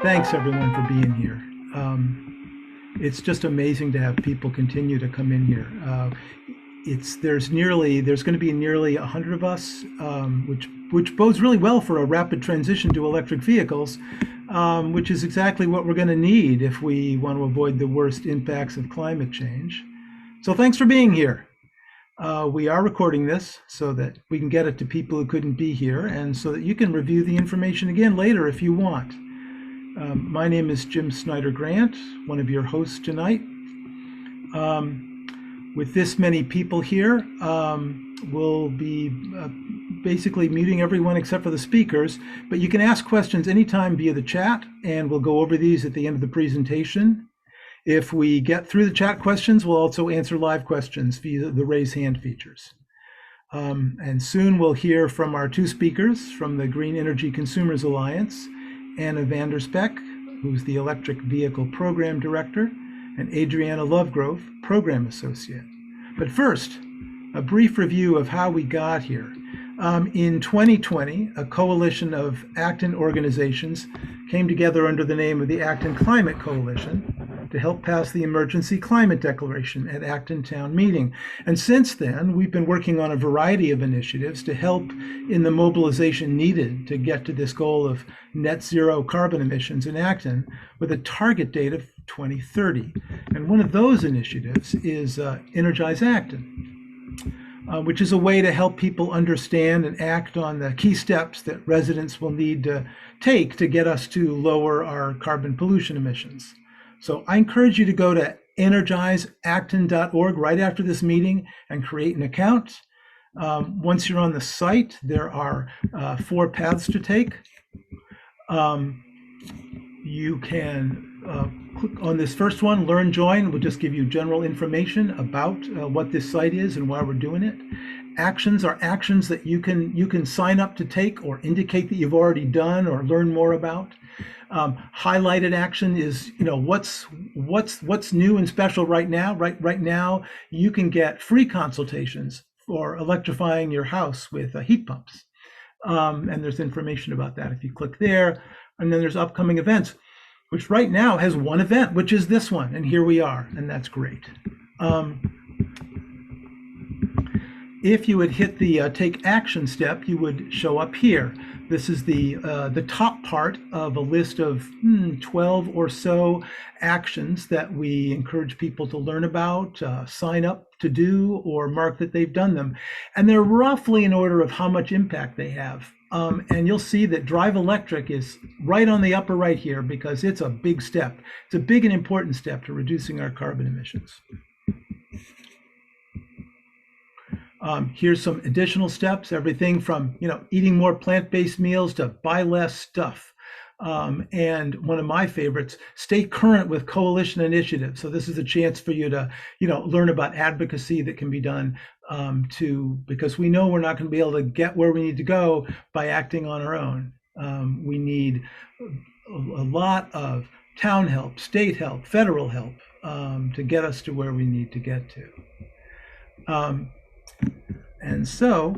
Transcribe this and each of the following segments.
Thanks everyone for being here. It's just amazing to have people continue to come in here. There's going to be nearly 100 of us, which bodes really well for a rapid transition to electric vehicles, which is exactly what we're going to need if we want to avoid the worst impacts of climate change. So thanks for being here. We are recording this so that we can get it to people who couldn't be here, and so that you can review the information again later if you want. My name is Jim Snyder Grant, one of your hosts tonight. With this many people here, we'll be basically muting everyone except for the speakers, but you can ask questions anytime via the chat, and we'll go over these at the end of the presentation. If we get through the chat questions, we'll also answer live questions via the raise hand features. And soon we'll hear from our two speakers from the Green Energy Consumers Alliance, Anna Vanderspeck, who's the Electric Vehicle Program Director, and Adriana Lovegrove, Program Associate. But first, a brief review of how we got here. In 2020, a coalition of Acton organizations came together under the name of the Acton Climate Coalition to help pass the Emergency Climate Declaration at Acton Town Meeting. And since then, we've been working on a variety of initiatives to help in the mobilization needed to get to this goal of net zero carbon emissions in Acton with a target date of 2030. And one of those initiatives is Energize Acton, which is a way to help people understand and act on the key steps that residents will need to take to get us to lower our carbon pollution emissions. So I encourage you to go to energizeacton.org right after this meeting and create an account. Once you're on the site, there are 4 paths to take. You can click on this first one, Learn Join. We'll just give you general information about what this site is and why we're doing it. Actions are actions that you can sign up to take or indicate that you've already done or learn more about. Highlighted action is, what's new and special right now. Right now, you can get free consultations for electrifying your house with heat pumps. And there's information about that if you click there. And then there's upcoming events, which right now has one event, which is this one. And here we are, and that's great. If you would hit the take action step, you would show up here. This is the top part of a list of 12 or so actions that we encourage people to learn about, sign up to do, or mark that they've done them. And they're roughly in order of how much impact they have. And you'll see that Drive Electric is right on the upper right here because it's a big step. It's a big and important step to reducing our carbon emissions. Here's some additional steps, everything from eating more plant-based meals to buy less stuff. And one of my favorites, stay current with coalition initiatives. So this is a chance for you to learn about advocacy that can be done because we know we're not going to be able to get where we need to go by acting on our own. We need a lot of town help, state help, federal help to get us to where we need to get to. And so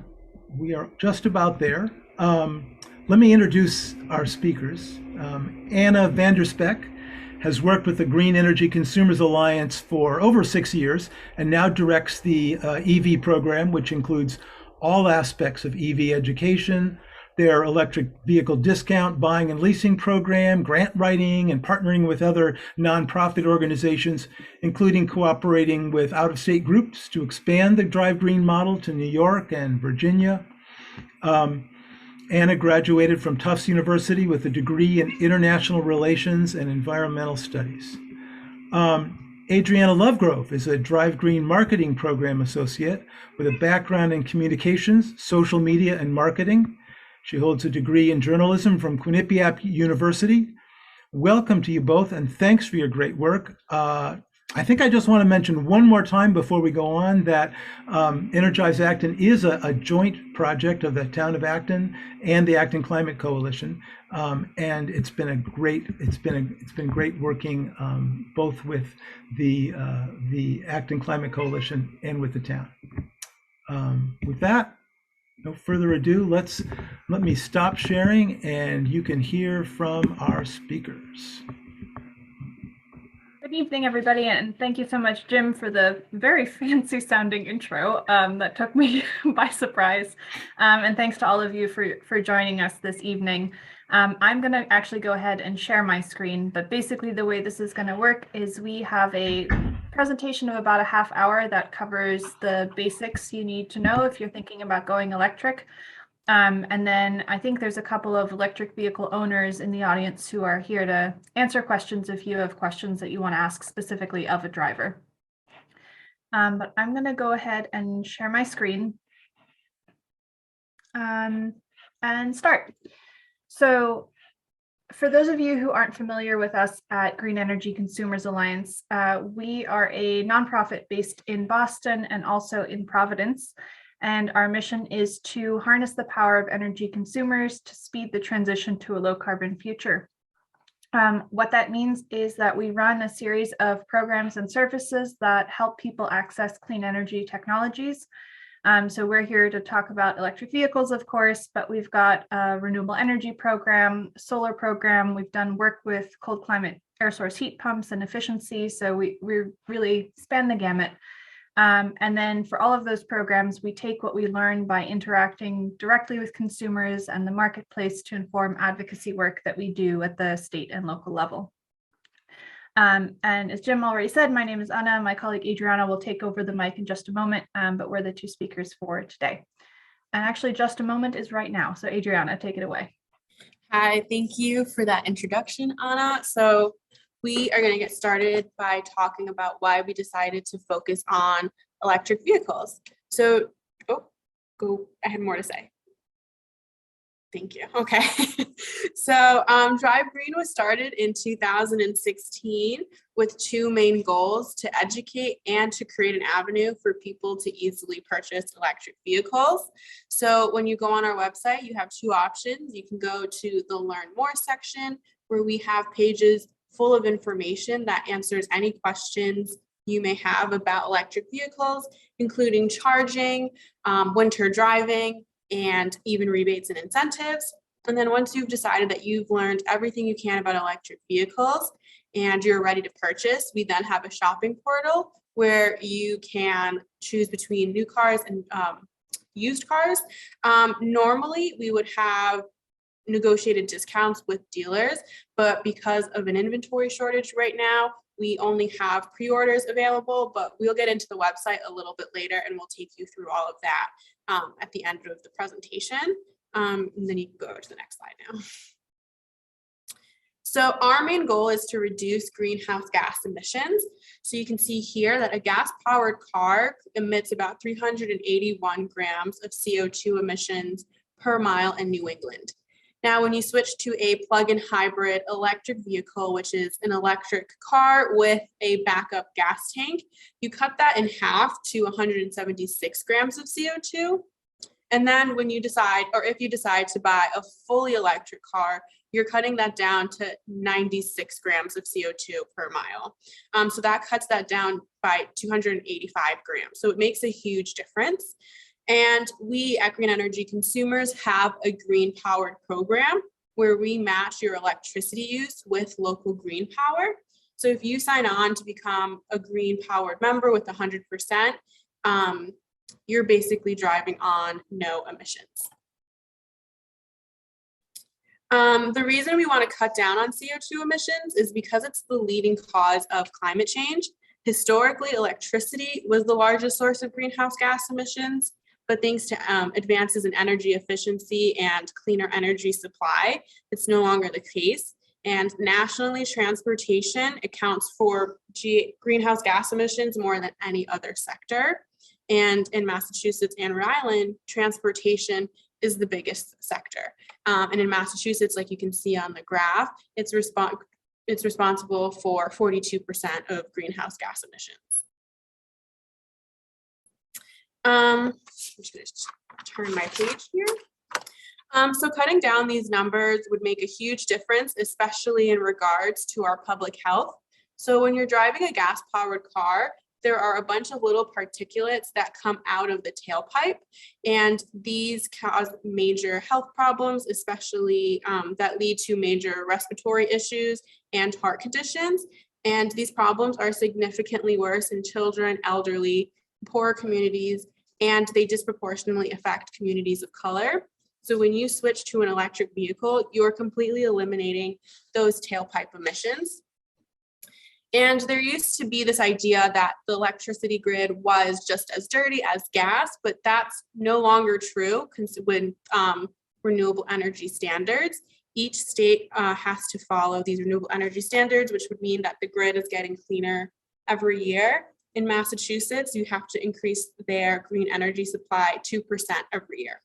we are just about there. Let me introduce our speakers. Anna Vanderspeck has worked with the Green Energy Consumers Alliance for over 6 years and now directs the EV program, which includes all aspects of EV education, their electric vehicle discount, buying and leasing program, grant writing, and partnering with other nonprofit organizations, including cooperating with out-of-state groups to expand the Drive Green model to New York and Virginia. Anna graduated from Tufts University with a degree in International Relations and Environmental Studies. Adriana Lovegrove is a Drive Green Marketing Program Associate with a background in communications, social media, and marketing. She holds a degree in journalism from Quinnipiac University. Welcome to you both, and thanks for your great work. I think I just want to mention one more time before we go on that Energize Acton is a joint project of the town of Acton and the Acton Climate Coalition, and it's been great working both with the Acton Climate Coalition and with the town. With that, no further ado, let me stop sharing, and you can hear from our speakers. Good evening, everybody, and thank you so much, Jim, for the very fancy sounding intro that took me by surprise. And thanks to all of you for joining us this evening. I'm going to actually go ahead and share my screen, but basically the way this is going to work is we have a presentation of about a half hour that covers the basics you need to know if you're thinking about going electric. And then I think there's a couple of electric vehicle owners in the audience who are here to answer questions if you have questions that you want to ask specifically of a driver. But I'm going to go ahead and share my screen and start. So for those of you who aren't familiar with us at Green Energy Consumers Alliance, we are a nonprofit based in Boston and also in Providence. And our mission is to harness the power of energy consumers to speed the transition to a low carbon future. What that means is that we run a series of programs and services that help people access clean energy technologies. So we're here to talk about electric vehicles, of course, but we've got a renewable energy program, solar program. We've done work with cold climate air source heat pumps and efficiency. So we really span the gamut. And then for all of those programs, we take what we learn by interacting directly with consumers and the marketplace to inform advocacy work that we do at the state and local level. And as Jim already said, my name is Anna. My colleague Adriana will take over the mic in just a moment, but we're the two speakers for today. And actually just a moment is right now. So Adriana, take it away. Hi, thank you for that introduction, Anna. So we are going to get started by talking about why we decided to focus on electric vehicles. So, I had more to say. Thank you. Okay. So Drive Green was started in 2016 with two main goals: to educate and to create an avenue for people to easily purchase electric vehicles. So when you go on our website, you have two options. You can go to the Learn More section, where we have pages full of information that answers any questions you may have about electric vehicles, including charging, winter driving, and even rebates and incentives. And then once you've decided that you've learned everything you can about electric vehicles and you're ready to purchase, we then have a shopping portal where you can choose between new cars and used cars. Normally, we would have negotiated discounts with dealers, but because of an inventory shortage right now, we only have pre-orders available, but we'll get into the website a little bit later and we'll take you through all of that at the end of the presentation. And then you can go to the next slide now. So our main goal is to reduce greenhouse gas emissions. So you can see here that a gas-powered car emits about 381 grams of CO2 emissions per mile in New England. Now, when you switch to a plug-in hybrid electric vehicle, which is an electric car with a backup gas tank, you cut that in half to 176 grams of CO2. And then when you decide, or if you decide to buy a fully electric car, you're cutting that down to 96 grams of CO2 per mile. So that cuts that down by 285 grams. So it makes a huge difference. And we at Green Energy Consumers have a green powered program where we match your electricity use with local green power. So if you sign on to become a green powered member with 100%, you're basically driving on no emissions. The reason we want to cut down on CO2 emissions is because it's the leading cause of climate change. Historically, electricity was the largest source of greenhouse gas emissions. But thanks to advances in energy efficiency and cleaner energy supply, it's no longer the case. And nationally, transportation accounts for greenhouse gas emissions more than any other sector. And in Massachusetts and Rhode Island, transportation is the biggest sector. And in Massachusetts, like you can see on the graph, it's it's responsible for 42% of greenhouse gas emissions. I'm just going to turn my page here. So cutting down these numbers would make a huge difference, especially in regards to our public health. So when you're driving a gas-powered car, there are a bunch of little particulates that come out of the tailpipe, and these cause major health problems, especially that lead to major respiratory issues and heart conditions. And these problems are significantly worse in children, elderly, poorer communities, and they disproportionately affect communities of color. So when you switch to an electric vehicle, you're completely eliminating those tailpipe emissions. And there used to be this idea that the electricity grid was just as dirty as gas, but that's no longer true when renewable energy standards. Each state has to follow these renewable energy standards, which would mean that the grid is getting cleaner every year. In Massachusetts, you have to increase their green energy supply 2% every year.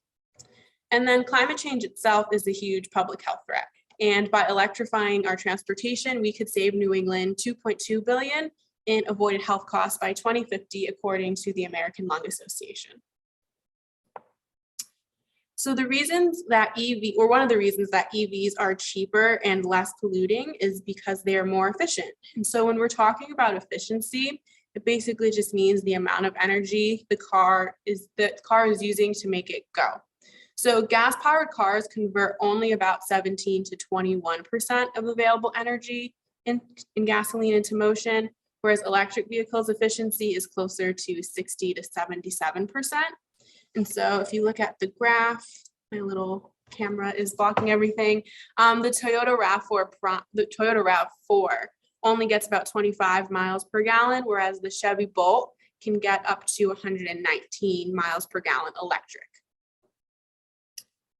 And then climate change itself is a huge public health threat. And by electrifying our transportation, we could save New England $2.2 billion in avoided health costs by 2050, according to the American Lung Association. So the reasons that one of the reasons that EVs are cheaper and less polluting is because they are more efficient. And so when we're talking about efficiency, it basically just means the amount of energy the car is using to make it go. So gas-powered cars convert only about 17 to 21% of available energy in gasoline into motion, whereas electric vehicles efficiency is closer to 60 to 77%. And so if you look at the graph, my little camera is blocking everything. The Toyota RAV4 only gets about 25 miles per gallon, whereas the Chevy Bolt can get up to 119 miles per gallon electric.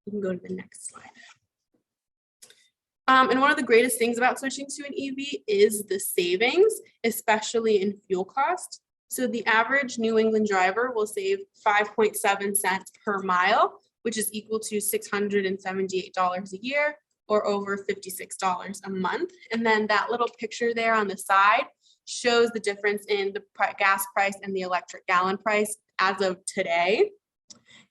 You can go to the next slide. And one of the greatest things about switching to an EV is the savings, especially in fuel cost. So the average New England driver will save 5.7 cents per mile, which is equal to $678 a year, or over $56 a month. And then that little picture there on the side shows the difference in the gas price and the electric gallon price as of today.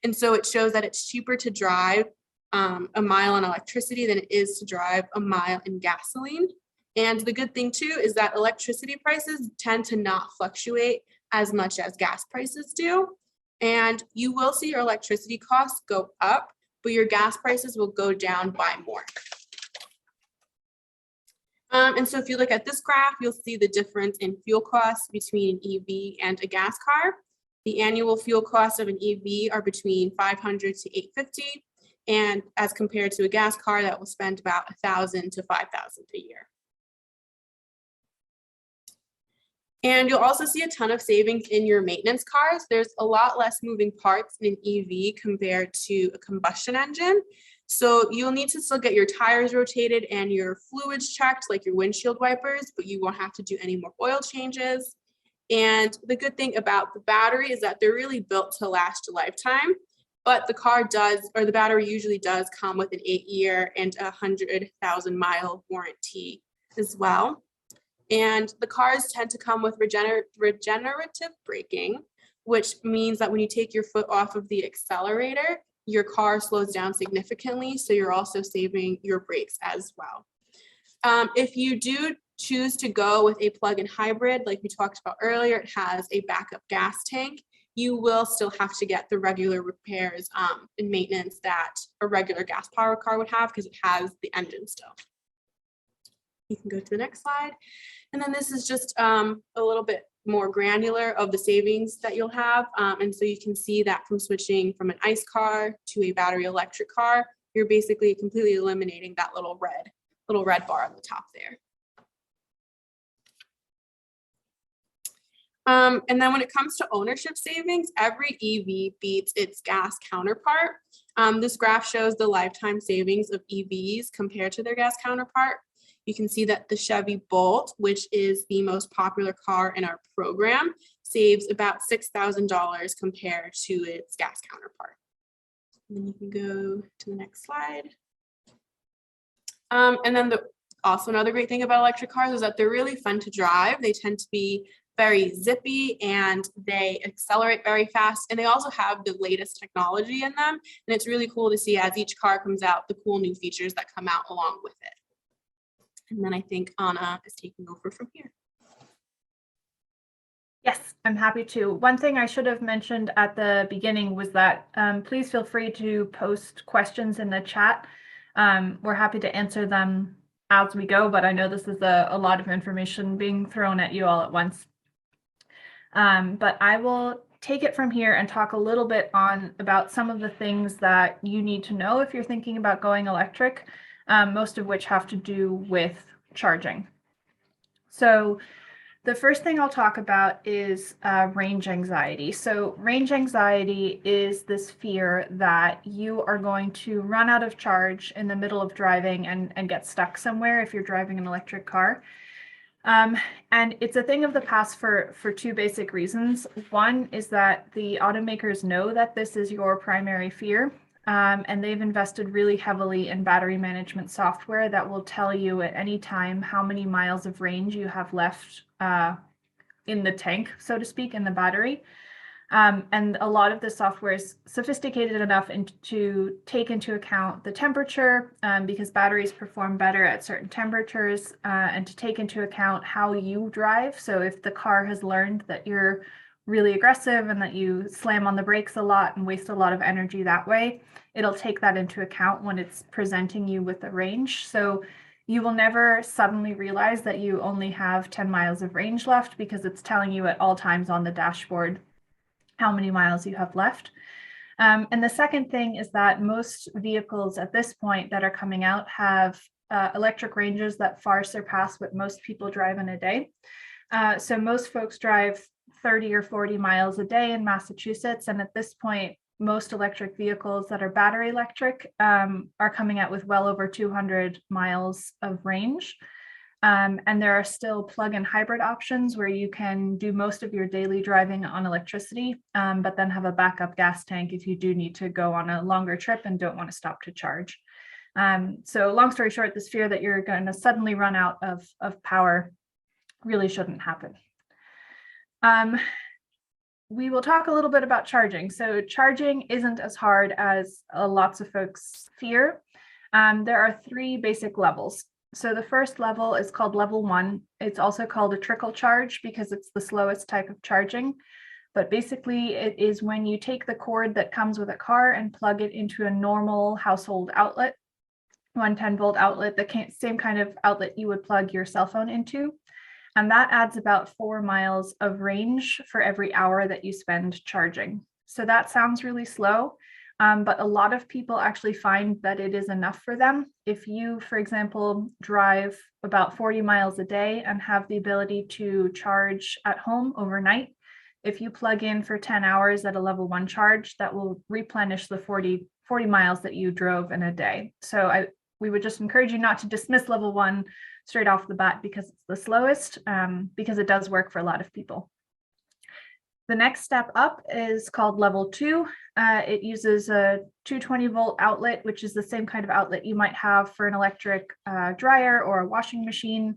And so it shows that it's cheaper to drive a mile on electricity than it is to drive a mile in gasoline. And the good thing too is that electricity prices tend to not fluctuate as much as gas prices do. And you will see your electricity costs go up, but your gas prices will go down by more. And so if you look at this graph, you'll see the difference in fuel costs between an EV and a gas car. The annual fuel costs of an EV are between $500 to $850, and as compared to a gas car that will spend about $1,000 to $5,000 a year. And you'll also see a ton of savings in your maintenance cars. There's a lot less moving parts in an EV compared to a combustion engine. So you'll need to still get your tires rotated and your fluids checked, like your windshield wipers, but you won't have to do any more oil changes. And the good thing about the battery is that they're really built to last a lifetime, but the car does, or the battery usually does come with an 8-year and 100,000 mile warranty as well. And the cars tend to come with regenerative braking, which means that when you take your foot off of the accelerator, your car slows down significantly. So you're also saving your brakes as well. If you do choose to go with a plug-in hybrid, like we talked about earlier, it has a backup gas tank. You will still have to get the regular repairs and maintenance that a regular gas-powered car would have because it has the engine still. You can go to the next slide. And then this is just a little bit more granular of the savings that you'll have. And so you can see that from switching from an ICE car to a battery electric car, you're basically completely eliminating that little red bar on the top there. And then when it comes to ownership savings, every EV beats its gas counterpart. This graph shows the lifetime savings of EVs compared to their gas counterpart. You can see that the Chevy Bolt, which is the most popular car in our program, saves about $6,000 compared to its gas counterpart. And then you can go to the next slide. And then also another great thing about electric cars is that they're really fun to drive. They tend to be very zippy and they accelerate very fast. And they also have the latest technology in them. And it's really cool to see as each car comes out, the cool new features that come out along with it. And then I think Anna is taking over from here. Yes, I'm happy to. One thing I should have mentioned at the beginning was that please feel free to post questions in the chat. We're happy to answer them as we go, but I know this is a lot of information being thrown at you all at once. But I will take it from here and talk a little bit about some of the things that you need to know if you're thinking about going electric, most of which have to do with charging. So the first thing I'll talk about is range anxiety. So range anxiety is this fear that you are going to run out of charge in the middle of driving and get stuck somewhere if you're driving an electric car. And it's a thing of the past for two basic reasons. One is that the automakers know that this is your primary fear, and they've invested really heavily in battery management software that will tell you at any time how many miles of range you have left in the tank, so to speak, in the battery. And a lot of the software is sophisticated enough to take into account the temperature, because batteries perform better at certain temperatures, and to take into account how you drive. So if the car has learned that you're really aggressive and that you slam on the brakes a lot and waste a lot of energy that way, it'll take that into account when it's presenting you with the range. So you will never suddenly realize that you only have 10 miles of range left because it's telling you at all times on the dashboard how many miles you have left. And the second thing is that most vehicles at this point that are coming out have electric ranges that far surpass what most people drive in a day. So most folks drive 30 or 40 miles a day in Massachusetts. And at this point, most electric vehicles that are battery electric are coming out with well over 200 miles of range. And there are still plug-in hybrid options where you can do most of your daily driving on electricity, but then have a backup gas tank if you do need to go on a longer trip and don't want to stop to charge. So long story short, this fear that you're going to suddenly run out of power really shouldn't happen. We will talk a little bit about charging. So charging isn't as hard as lots of folks fear. There are three basic levels. So the first level is called level 1. It's also called a trickle charge because it's the slowest type of charging. But basically it is when you take the cord that comes with a car and plug it into a normal household outlet, 110-volt outlet, the same kind of outlet you would plug your cell phone into. And that adds about 4 miles of range for every hour that you spend charging. So that sounds really slow. But a lot of people actually find that it is enough for them. If you, for example, drive about 40 miles a day and have the ability to charge at home overnight, if you plug in for 10 hours at a level 1 charge, that will replenish the 40 miles that you drove in a day. So we would just encourage you not to dismiss level 1 straight off the bat because it's the slowest, because it does work for a lot of people. The next step up is called level 2. It uses a 220-volt outlet, which is the same kind of outlet you might have for an electric dryer or a washing machine.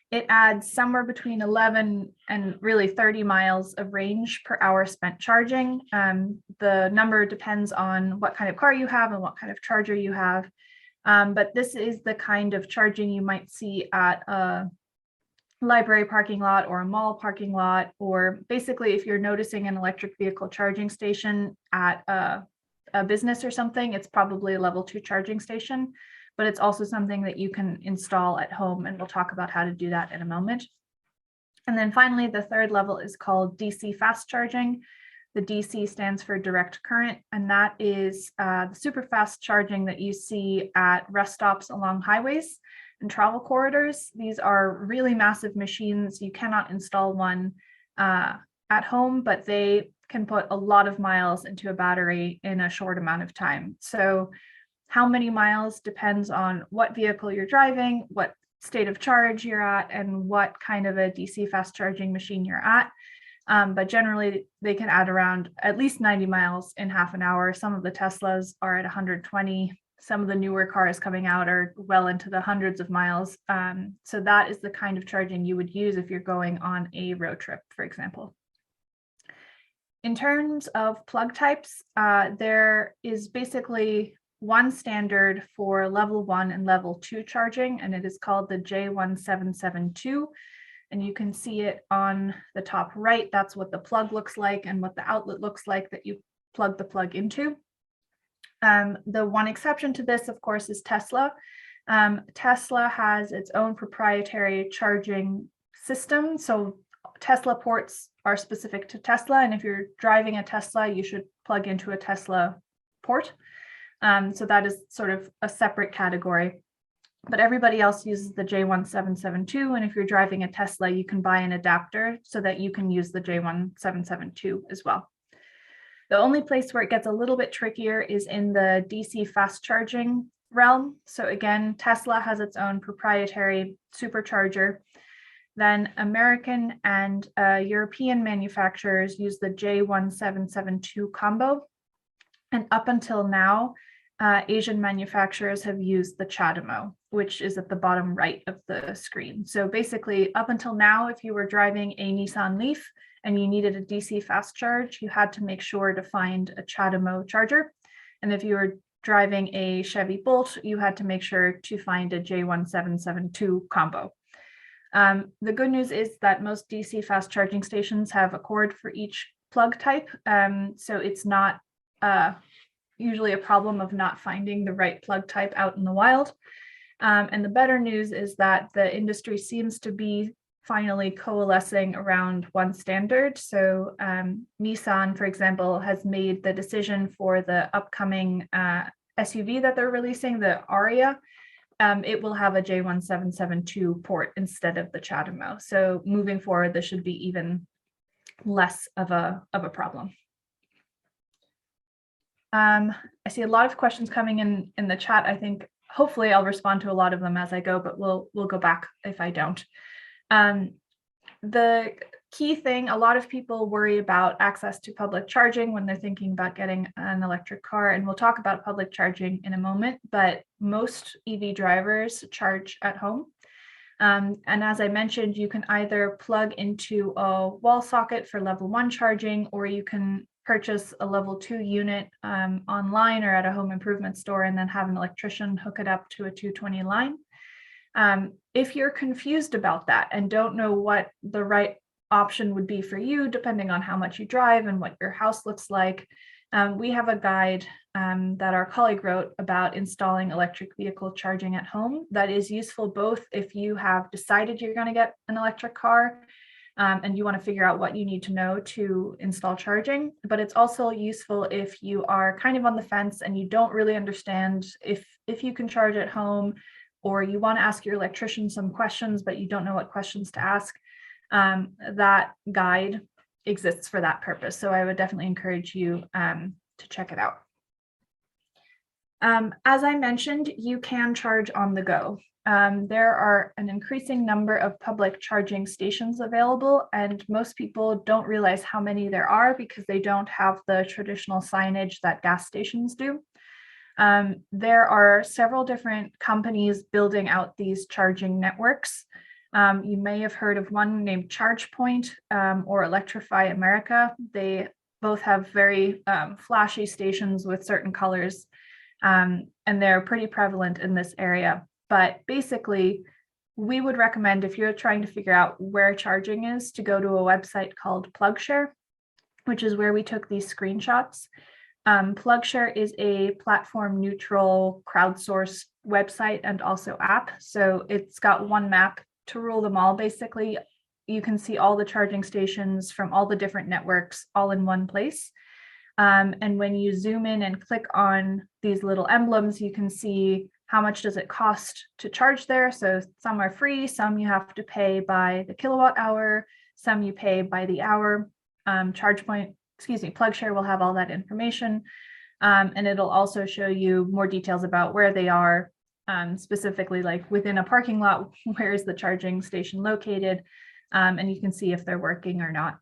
It adds somewhere between 11 and really 30 miles of range per hour spent charging. The number depends on what kind of car you have and what kind of charger you have. But this is the kind of charging you might see at a library parking lot or a mall parking lot, or basically if you're noticing an electric vehicle charging station at a business or something, it's probably a level 2 charging station, but it's also something that you can install at home, and we'll talk about how to do that in a moment. And then finally, the third level is called DC fast charging. The DC stands for direct current, and that is the super fast charging that you see at rest stops along highways and travel corridors. These are really massive machines. You cannot install one at home, but they can put a lot of miles into a battery in a short amount of time. So how many miles depends on what vehicle you're driving, what state of charge you're at, and what kind of a DC fast charging machine you're at. But generally they can add around at least 90 miles in half an hour. Some of the Teslas are at 120. some of the newer cars coming out are well into the hundreds of miles. So that is the kind of charging you would use if you're going on a road trip, for example. In terms of plug types, there is basically one standard for level 1 and level 2 charging, and it is called the J1772. And you can see it on the top right. That's what the plug looks like and what the outlet looks like that you plug the plug into. The one exception to this, of course, is Tesla. Tesla has its own proprietary charging system. So Tesla ports are specific to Tesla. And if you're driving a Tesla, you should plug into a Tesla port. So that is sort of a separate category. But everybody else uses the J1772. And if you're driving a Tesla, you can buy an adapter so that you can use the J1772 as well. The only place where it gets a little bit trickier is in the DC fast charging realm. So again, Tesla has its own proprietary supercharger. Then American and European manufacturers use the J1772 combo. And up until now, Asian manufacturers have used the CHAdeMO, which is at the bottom right of the screen. So basically, up until now, if you were driving a Nissan Leaf and you needed a DC fast charge, you had to make sure to find a CHAdeMO charger. And if you were driving a Chevy Bolt, you had to make sure to find a J1772 combo. The good news is that most DC fast charging stations have a cord for each plug type. So it's not usually a problem of not finding the right plug type out in the wild. And the better news is that the industry seems to be finally coalescing around one standard. So Nissan, for example, has made the decision for the upcoming SUV that they're releasing, the Aria. It will have a J1772 port instead of the CHAdeMO. So moving forward, this should be even less of a problem. I see a lot of questions coming in the chat. I think hopefully I'll respond to a lot of them as I go, but we'll go back if I don't. The key thing, a lot of people worry about access to public charging when they're thinking about getting an electric car, and we'll talk about public charging in a moment, but most EV drivers charge at home. And as I mentioned, you can either plug into a wall socket for level 1 charging, or you can purchase a level 2 unit online or at a home improvement store and then have an electrician hook it up to a 220 line. If you're confused about that and don't know what the right option would be for you, depending on how much you drive and what your house looks like, we have a guide that our colleague wrote about installing electric vehicle charging at home that is useful both if you have decided you're going to get an electric car and you want to figure out what you need to know to install charging, but it's also useful if you are kind of on the fence and you don't really understand if you can charge at home, or you want to ask your electrician some questions, but you don't know what questions to ask. That guide exists for that purpose. So I would definitely encourage you to check it out. As I mentioned, you can charge on the go. There are an increasing number of public charging stations available, and most people don't realize how many there are because they don't have the traditional signage that gas stations do. There are several different companies building out these charging networks. You may have heard of one named ChargePoint or Electrify America. They both have very flashy stations with certain colors, and they're pretty prevalent in this area. But basically, we would recommend, if you're trying to figure out where charging is, to go to a website called PlugShare, which is where we took these screenshots. PlugShare is a platform-neutral crowdsourced website and also app. So it's got one map to rule them all, basically. You can see all the charging stations from all the different networks all in one place. And when you zoom in and click on these little emblems, you can see how much does it cost to charge there. So some are free, some you have to pay by the kilowatt hour, some you pay by the hour. PlugShare will have all that information. And it'll also show you more details about where they are, specifically like within a parking lot, where is the charging station located, and you can see if they're working or not.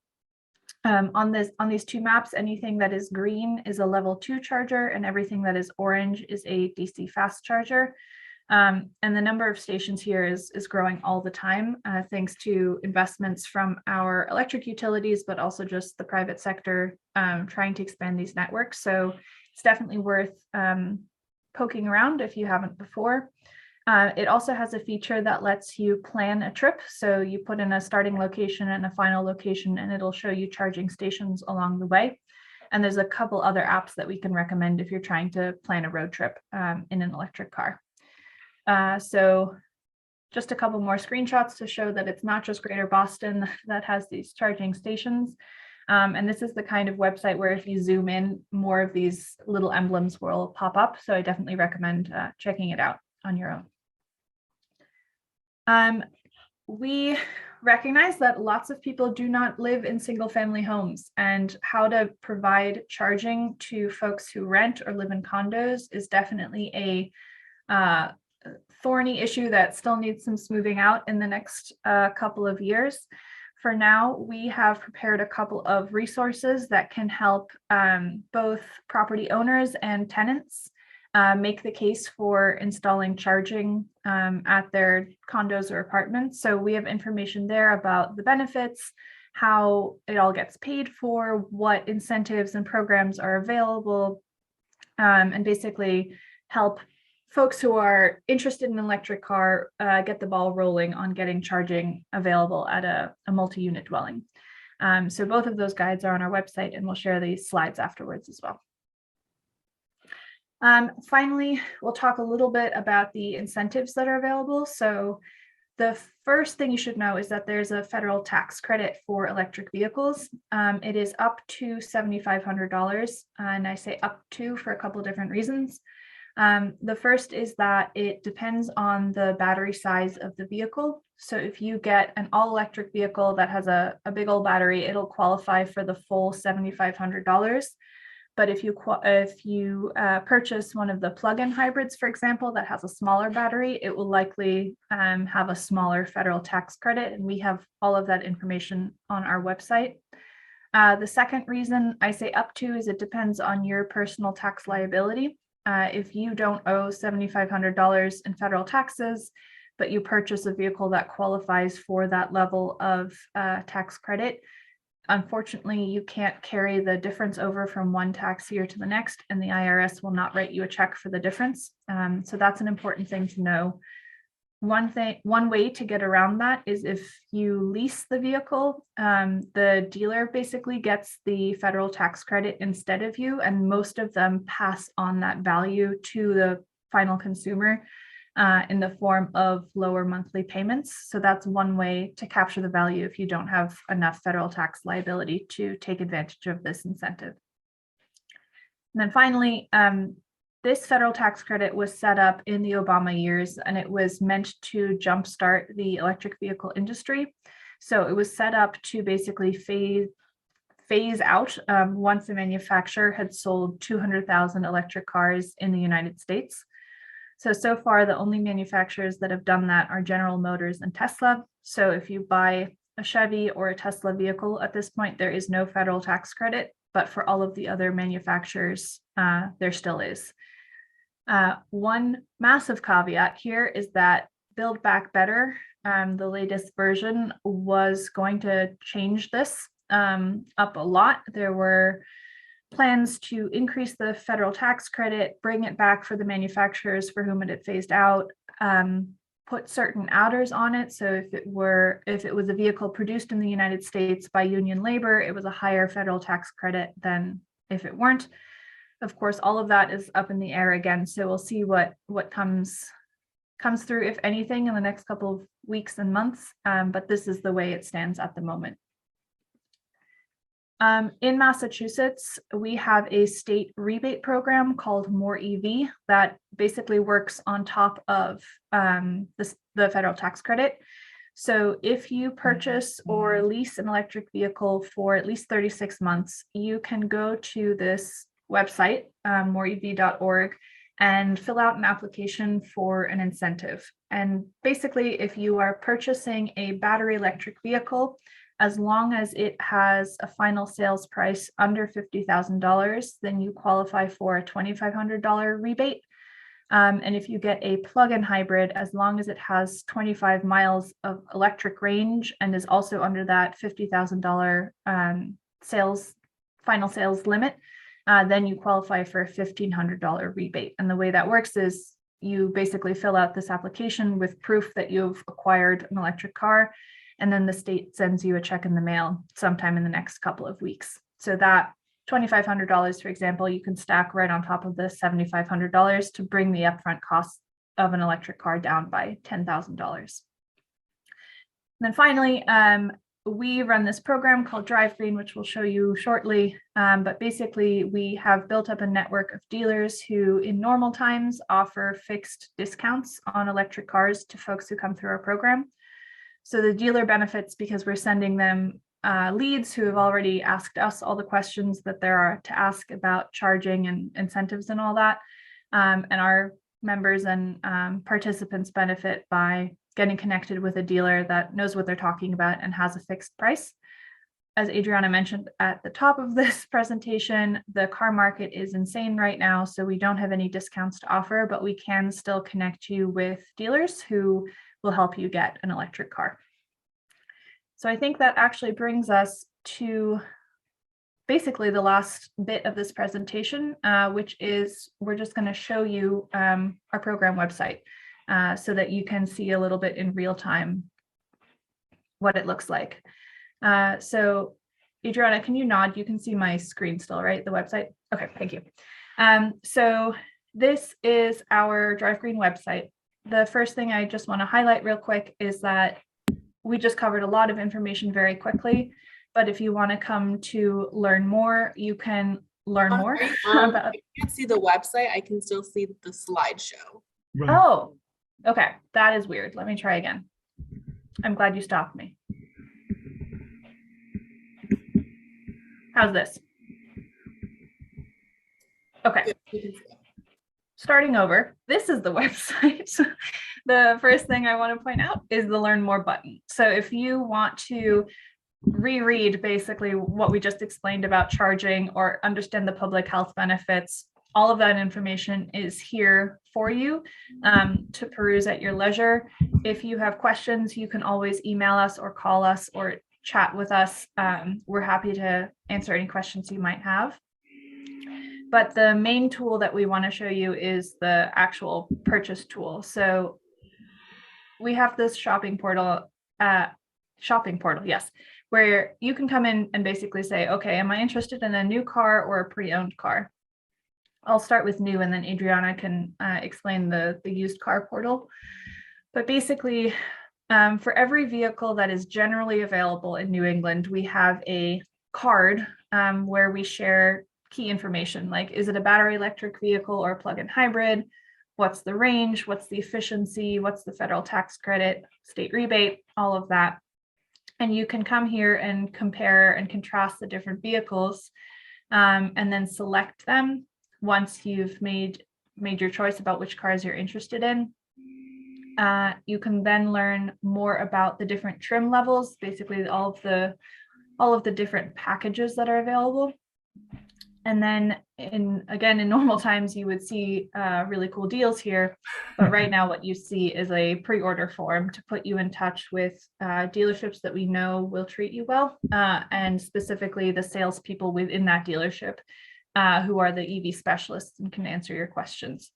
On these two maps, anything that is green is a level 2 charger, and everything that is orange is a DC fast charger. And the number of stations here is growing all the time, thanks to investments from our electric utilities, but also just the private sector trying to expand these networks. So it's definitely worth poking around if you haven't before. It also has a feature that lets you plan a trip. So you put in a starting location and a final location, and it'll show you charging stations along the way. And there's a couple other apps that we can recommend if you're trying to plan a road trip in an electric car. So just a couple more screenshots to show that it's not just Greater Boston that has these charging stations. And this is the kind of website where if you zoom in, more of these little emblems will pop up. So I definitely recommend checking it out on your own. We recognize that lots of people do not live in single family homes, and how to provide charging to folks who rent or live in condos is definitely a thorny issue that still needs some smoothing out in the next couple of years. For now, we have prepared a couple of resources that can help both property owners and tenants make the case for installing charging at their condos or apartments. So we have information there about the benefits, how it all gets paid for, what incentives and programs are available, and basically help folks who are interested in an electric car get the ball rolling on getting charging available at a multi-unit dwelling. So both of those guides are on our website, and we'll share these slides afterwards as well. Finally, we'll talk a little bit about the incentives that are available. So the first thing you should know is that there's a federal tax credit for electric vehicles. It is up to $7,500, and I say up to for a couple of different reasons. The first is that it depends on the battery size of the vehicle. So if you get an all-electric vehicle that has a big old battery, it'll qualify for the full $7,500. But if you purchase one of the plug-in hybrids, for example, that has a smaller battery, it will likely have a smaller federal tax credit, and we have all of that information on our website. The second reason I say up to is it depends on your personal tax liability. If you don't owe $7,500 in federal taxes, but you purchase a vehicle that qualifies for that level of tax credit, unfortunately, you can't carry the difference over from one tax year to the next, and the IRS will not write you a check for the difference. So that's an important thing to know. One way to get around that is if you lease the vehicle, the dealer basically gets the federal tax credit instead of you, and most of them pass on that value to the final consumer in the form of lower monthly payments. So that's one way to capture the value if you don't have enough federal tax liability to take advantage of this incentive. And then finally, this federal tax credit was set up in the Obama years, and it was meant to jumpstart the electric vehicle industry. So it was set up to basically phase out once a manufacturer had sold 200,000 electric cars in the United States. So far, the only manufacturers that have done that are General Motors and Tesla. So if you buy a Chevy or a Tesla vehicle at this point, there is no federal tax credit, but for all of the other manufacturers, there still is. One massive caveat here is that Build Back Better, the latest version, was going to change this up a lot. There were plans to increase the federal tax credit, bring it back for the manufacturers for whom it had phased out, put certain adders on it. So if it was a vehicle produced in the United States by union labor, it was a higher federal tax credit than if it weren't. Of course, all of that is up in the air again. So we'll see what comes through, if anything, in the next couple of weeks and months. But this is the way it stands at the moment. In Massachusetts, we have a state rebate program called More EV that basically works on top of the federal tax credit. So if you purchase or lease an electric vehicle for at least 36 months, you can go to this website, moreev.org, and fill out an application for an incentive. And basically, if you are purchasing a battery electric vehicle, as long as it has a final sales price under $50,000, then you qualify for a $2,500 rebate. And if you get a plug-in hybrid, as long as it has 25 miles of electric range and is also under that $50,000 final sales limit, then you qualify for a $1,500 rebate. And the way that works is you basically fill out this application with proof that you've acquired an electric car, and then the state sends you a check in the mail sometime in the next couple of weeks. So that $2,500, for example, you can stack right on top of the $7,500 to bring the upfront cost of an electric car down by $10,000. Then finally, we run this program called Drive Green, which we'll show you shortly. But basically, we have built up a network of dealers who in normal times offer fixed discounts on electric cars to folks who come through our program. So the dealer benefits because we're sending them leads who have already asked us all the questions that there are to ask about charging and incentives and all that. And our members and participants benefit by getting connected with a dealer that knows what they're talking about and has a fixed price. As Adriana mentioned at the top of this presentation, the car market is insane right now, so we don't have any discounts to offer, but we can still connect you with dealers who will help you get an electric car. So I think that actually brings us to basically the last bit of this presentation, which is we're just going to show you our program website so that you can see a little bit in real time what it looks like. So Adriana, can you nod? You can see my screen still, right? The website? Okay, thank you. So this is our Drive Green website. The first thing I just want to highlight real quick is that we just covered a lot of information very quickly, but if you want to come to learn more, you can learn more about. I can't see the website. I can still see the slideshow. Right. Oh, okay. That is weird. Let me try again. I'm glad you stopped me. How's this? Okay. Starting over, this is the website. The first thing I want to point out is the Learn More button. So if you want to reread basically what we just explained about charging or understand the public health benefits, all of that information is here for you to peruse at your leisure. If you have questions, you can always email us or call us or chat with us. We're happy to answer any questions you might have. But the main tool that we want to show you is the actual purchase tool. So we have this shopping portal, yes, where you can come in and basically say, okay, am I interested in a new car or a pre-owned car? I'll start with new, and then Adriana can explain the used car portal. But basically, for every vehicle that is generally available in New England, we have a card where we share key information, like is it a battery electric vehicle or a plug-in hybrid? What's the range? What's the efficiency? What's the federal tax credit, state rebate, all of that. And you can come here and compare and contrast the different vehicles and then select them once you've made your choice about which cars you're interested in. You can then learn more about the different trim levels, basically all of the different packages that are available. And then in normal times, you would see really cool deals here. But right now what you see is a pre-order form to put you in touch with dealerships that we know will treat you well, and specifically the salespeople within that dealership who are the EV specialists and can answer your questions.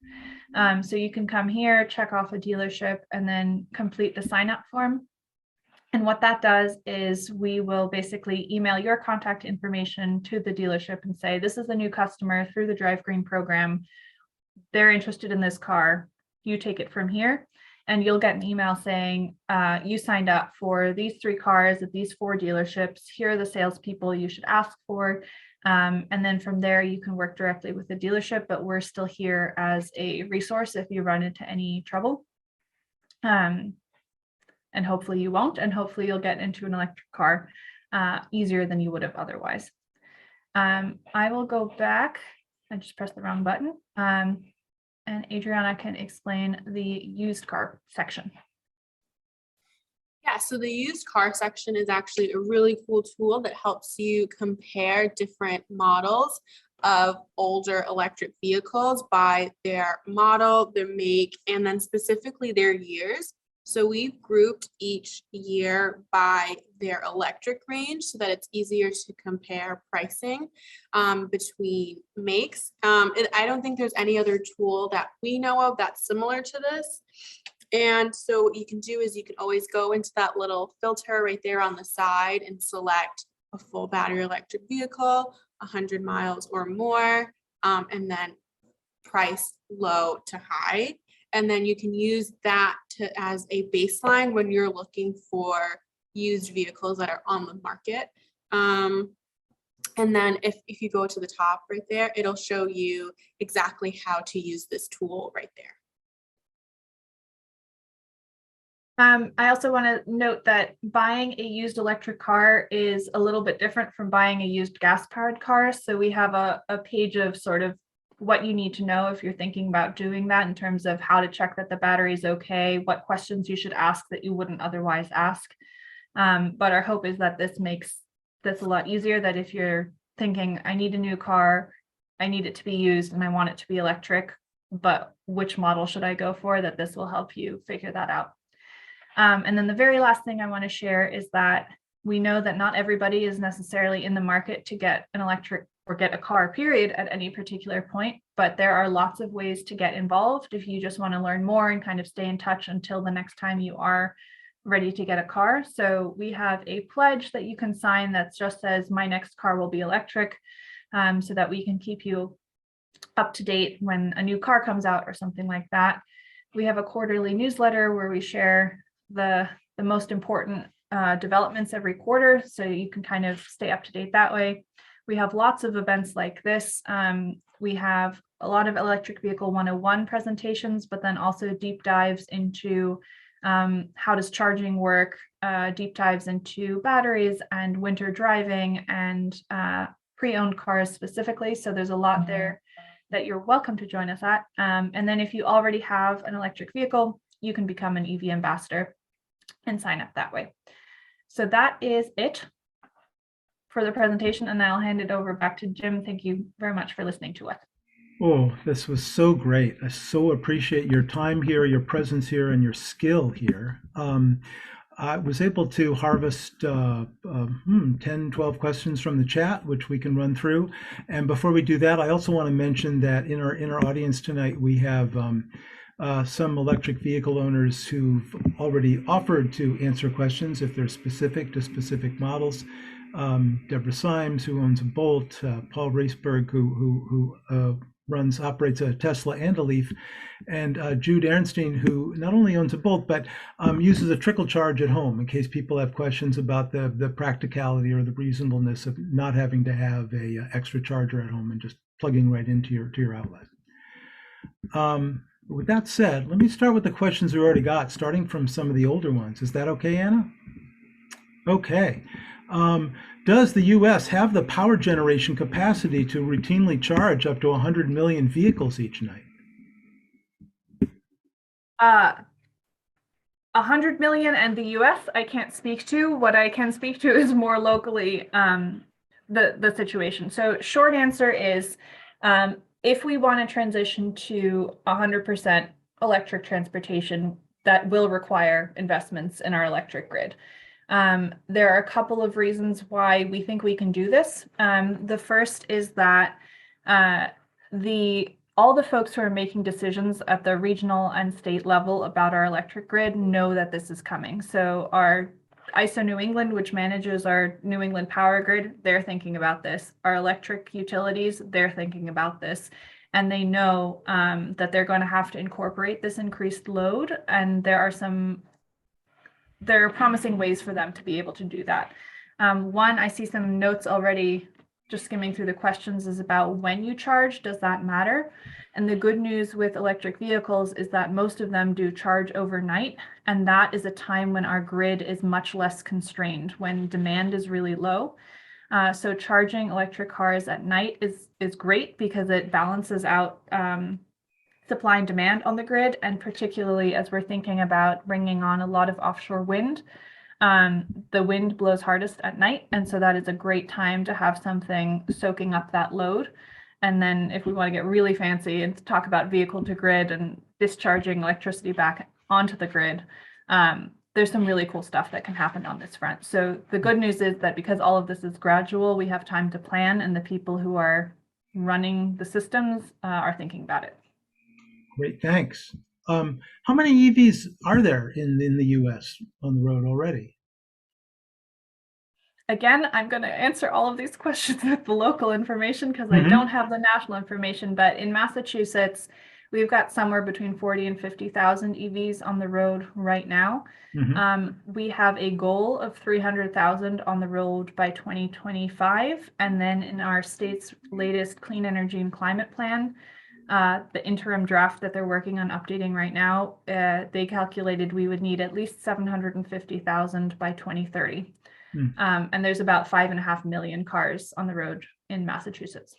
So you can come here, check off a dealership, and then complete the sign-up form. And what that does is we will basically email your contact information to the dealership and say, this is a new customer through the Drive Green program. They're interested in this car. You take it from here. And you'll get an email saying, you signed up for these 3 cars at these 4 dealerships. Here are the salespeople you should ask for. And then from there, you can work directly with the dealership, but we're still here as a resource if you run into any trouble. And hopefully you won't, and hopefully you'll get into an electric car easier than you would have otherwise. I will go back. I just pressed the wrong button. And Adriana can explain the used car section. Yeah, so the used car section is actually a really cool tool that helps you compare different models of older electric vehicles by their model, their make, and then specifically their years. So we've grouped each year by their electric range so that it's easier to compare pricing between makes. And I don't think there's any other tool that we know of that's similar to this. And so what you can do is you can always go into that little filter right there on the side and select a full battery electric vehicle, 100 miles or more, and then price low to high. And then you can use that as a baseline when you're looking for used vehicles that are on the market. And then if you go to the top right there, it'll show you exactly how to use this tool right there. I also want to note that buying a used electric car is a little bit different from buying a used gas-powered car. So we have a page of sort of what you need to know if you're thinking about doing that in terms of how to check that the battery is okay, what questions you should ask that you wouldn't otherwise ask. But our hope is that this makes this a lot easier, that if you're thinking, I need a new car, I need it to be used and I want it to be electric, but which model should I go for, that this will help you figure that out. And then the very last thing I want to share is that we know that not everybody is necessarily in the market to get an electric or get a car, period, at any particular point, but there are lots of ways to get involved if you just want to learn more and kind of stay in touch until the next time you are ready to get a car. So we have a pledge that you can sign that just says, my next car will be electric, so that we can keep you up to date when a new car comes out or something like that. We have a quarterly newsletter where we share the most important developments every quarter, so you can kind of stay up to date that way. We have lots of events like this. We have a lot of Electric Vehicle 101 presentations, but then also deep dives into how does charging work, deep dives into batteries and winter driving and pre-owned cars specifically. So there's a lot there that you're welcome to join us at. And then if you already have an electric vehicle, you can become an EV ambassador and sign up that way. So that is it for the presentation, and I'll hand it over back to Jim. Thank you very much for listening to us. Oh, this was so great. I so appreciate your time here, your presence here, and your skill here. I was able to harvest 10, 12 questions from the chat, which we can run through. And before we do that, I also want to mention that in our audience tonight, we have some electric vehicle owners who've already offered to answer questions if they're specific to specific models. Deborah Symes, who owns a Bolt, Paul Reichberg, who operates a Tesla and a Leaf, and Jude Ernstein, who not only owns a Bolt, but uses a trickle charge at home in case people have questions about the practicality or the reasonableness of not having to have a extra charger at home and just plugging right into your outlet. With that said, let me start with the questions we already got, starting from some of the older ones. Is that okay, Anna? Okay. Does the U.S. have the power generation capacity to routinely charge up to 100 million vehicles each night? 100 million and the U.S. I can't speak to. What I can speak to is more locally the situation. So short answer is, if we want to transition to 100% electric transportation, that will require investments in our electric grid. There are a couple of reasons why we think we can do this. The first is that all the folks who are making decisions at the regional and state level about our electric grid know that this is coming. So our ISO New England, which manages our New England power grid, they're thinking about this. Our electric utilities, they're thinking about this. And they know that they're going to have to incorporate this increased load. And there are promising ways for them to be able to do that. One, I see some notes already just skimming through the questions is about when you charge, does that matter? And the good news with electric vehicles is that most of them do charge overnight. And that is a time when our grid is much less constrained, when demand is really low. So charging electric cars at night is great because it balances out supply and demand on the grid, and particularly as we're thinking about bringing on a lot of offshore wind, The wind blows hardest at night, and so that is a great time to have something soaking up that load. And then if we want to get really fancy and talk about vehicle to grid and discharging electricity back onto the grid, there's some really cool stuff that can happen on this front. So the good news is that because all of this is gradual, we have time to plan, and the people who are running the systems are thinking about it. Great, thanks. How many EVs are there in the US on the road already? Again, I'm going to answer all of these questions with the local information because I don't have the national information, but in Massachusetts, we've got somewhere between 40 and 50,000 EVs on the road right now. We have a goal of 300,000 on the road by 2025. And then in our state's latest clean energy and climate plan, the interim draft that they're working on updating right now, they calculated we would need at least 750,000 by 2030. And there's about 5.5 million cars on the road in Massachusetts.